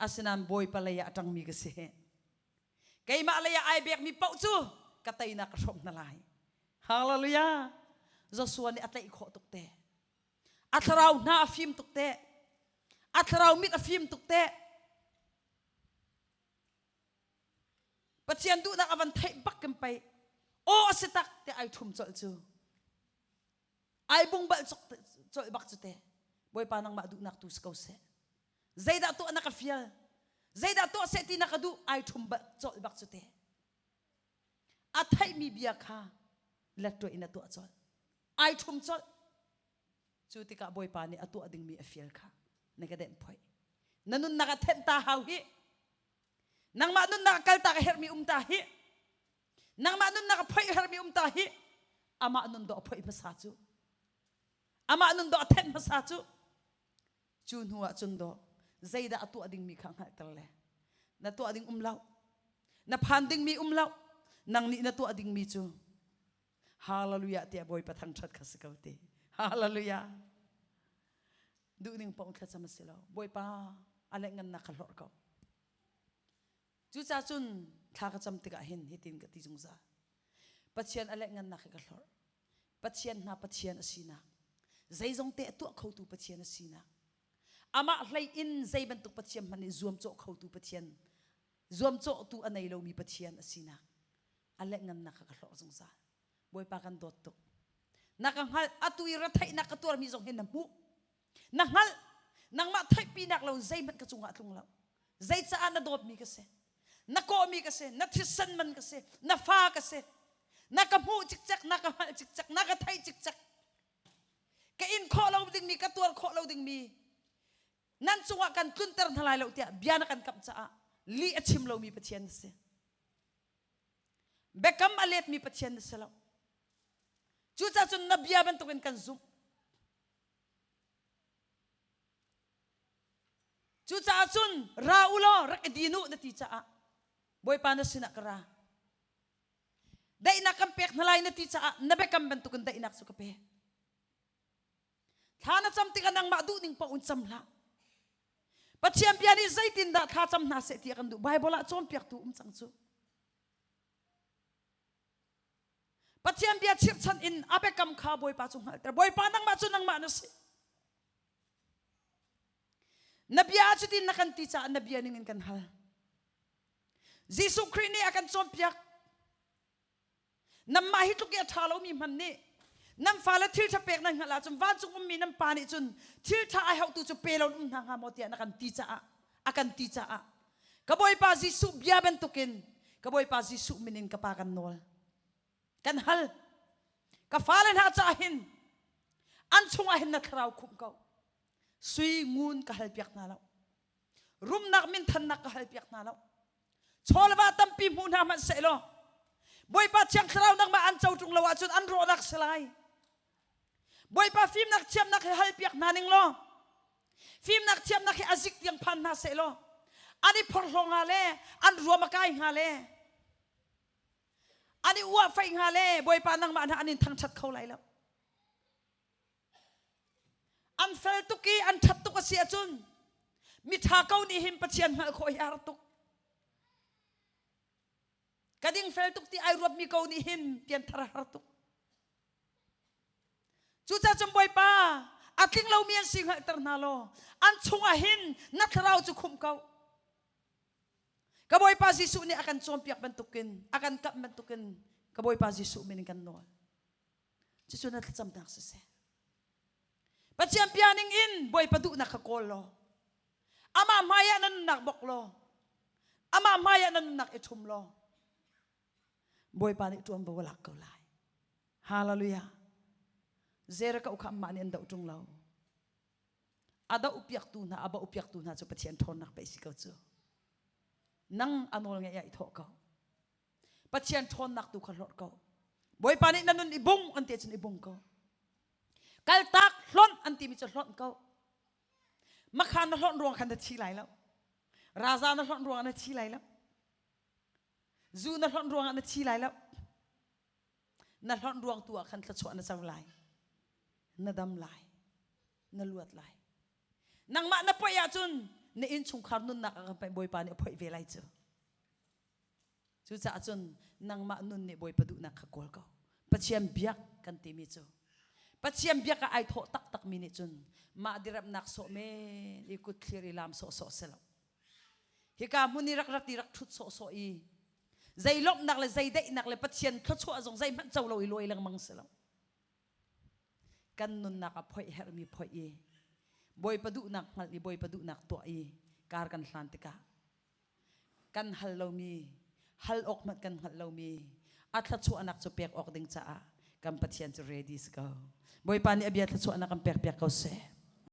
asinan boy palaya tang mi ka se kay ma laya ai bek mi pau chu katay na kasok na lai hallelujah Joshua ni atay kho tukte atharaw na afim tukte atharaw mit afim tukte pathian du nak avan thai bak kem pai o asetak te ai thum chol chu ai bung bal chol bak chu te boy panang ma du nak tu skau se zaida tu anak afial zaida tu se ti nakadu ai thum bal chol bak chu te athai mi bia kha latto ina tu chol ai thum chol chu ti ka boy pa ni atu ading mi afial kha nagadem phoi nanun nakathen ta haw hi nang ma nun nakakalta ka hermi umta hi nang ma nun nakaphoi hermi umta hi ama nun do phoi masa chu ama nun do athen masa chu chun huwa chun do zaida atu ading mi khang hal terle na tu ading umlaw na phanding mi umlaw nang ni na tu ading mi chu hallelujah te boy pathang that khasikaute hallelujah du ning pong kha chamaselo boy pa ale ngan na khalor ko chu cha chun tha ka cham tika hin hitin ka ti jungza pathian ale ngan na kha khalor pathian na pathian asina zaizong te tu khau tu pathian asina ama hlai in zaiban tu pathian mani zuam cho khau tu pathian zuam cho tu anai lo mi pathian asina ale ngan na kha khalor jungza boy pa kan dot tu nakanghal atui rathai nakatur mi jong hin namu nanghal nangma thai pi nak lo zaiban ka chunga tlung lo zai cha ana dot mi ka se na ko mi ka se na thisan man ka se na fa ka se na ka mu chik chak na ka mal chik chak na ka thai chik chak ka in kho lo ding mi ka tur kho lo ding mi nan chunga kan kunter thalai lo tia biana kan kap cha li achim lo mi pathian se bekam alet mi pathian se lo chu cha chun na bia ban to kan zum chu cha chun ra ulo rak dinu na ti cha boy pa na sina kara dai na kam pek na lai na ti cha na bekam ban to kan dai nak su ka pe thana cham ti kan ang ma du ning pa un cham la pathiam piani zaitin da tha cham na se ti kan du bible a chom pek tu chang chu pathiam bia chip chan in abekam kha boy pa chung hal ter boy pa nang ma chu nang ma na se nabia chu tin nakan ti cha nabia ning kan hal jisu christ ni akan chom piak nam ma hi tu ke thalo mi man ni nam fala thil tha pek na ngala chum van chung mi nam pa ni chun thil tha ai hau tu chu pelon na nga mo ti nakan ti cha akan ti cha ka boy pa jisu bia ben tukin ka boy pa jisu minin ka pa kan nol kan hal ka falan ha cha hin an chunga hin na thrau khum ko sui ngun ka hal piak na lo rum nak min than nak ka hal piak na lo cholwa tam pi mu na man se lo boy pa chang thrau nak ma an chau tung lo wa chun an ro nak selai boy pa film nak chiam nak hal piak na ning lo film nak chiam nak azik tiang phan na se lo ani phor hlong ha le an ro ma kai ha le ani uwa fai nga le boy pa nang ma na anin thang that khau lai la an fel tu ki an that tu ka sia chun mi tha kau ni him pathian ngal kho yar tu kading fel tu ti ai ruap mi kau ni him tian thar har tu chu cha chum boy pa atling lo mian sing hal tar na lo an chunga hin na thrau chu khum kau kaboy pa jisu ni akan chompiak bantukin akan kap bantukin kaboy pa jisu min kan no jisu na tsam tak se Pathian pianing in boy padu nakakolo. Ama maya nan nakboklo. Ama maya nan nakitumlo. Boy panik tuam bawalak ko lai. Hallelujah. Zera ka ukam mani anda utung lau. Ada upiak tu na aba upiak tu na so pathian thon nak paisi ko chu. Nang anol nga ya ithok ko. Pathian thon nak tu khalot ko. Boy panik nanun ibung ante chun ibung ko. Kaltak hlon anti mi chon hlon ko. Makhan na hlon ruang khan da chi lai lo. Raza na hlon ruang na chi lai lo. Zu na hlon ruang na chi lai lo. Na hlon ruang tu khan tla chwa na saw lai. Na dam lai. Na luat lai. Nang ma na poya chun na in chung khar nun nak ka boy pa ni phoi ve lai chu. Chu cha chun nang ma nun ni boy padu nak khakol ko. Pathian biak kan ti mi chu. Pathian biak ka ai tho tak tak minit chun. Ma dirap nak so me ikut clear ilam so selo. Hika muni rak rak tirak thut so i. Zai lop nak le zai dai nak le pathian thot so azong zai man chaw lo i loi lang mang selo. Kan nun nak a phoi her mi phoi i. Boy padu nak ngal i boy padu nak to i. Kar kan hlantika. Kan hallo mi. Hal ok mat kan hallo mi. At thot so anak so pek ok ding cha a. Kan pathian so ready go. Boy pani abiat thot so anak kan pek ko se.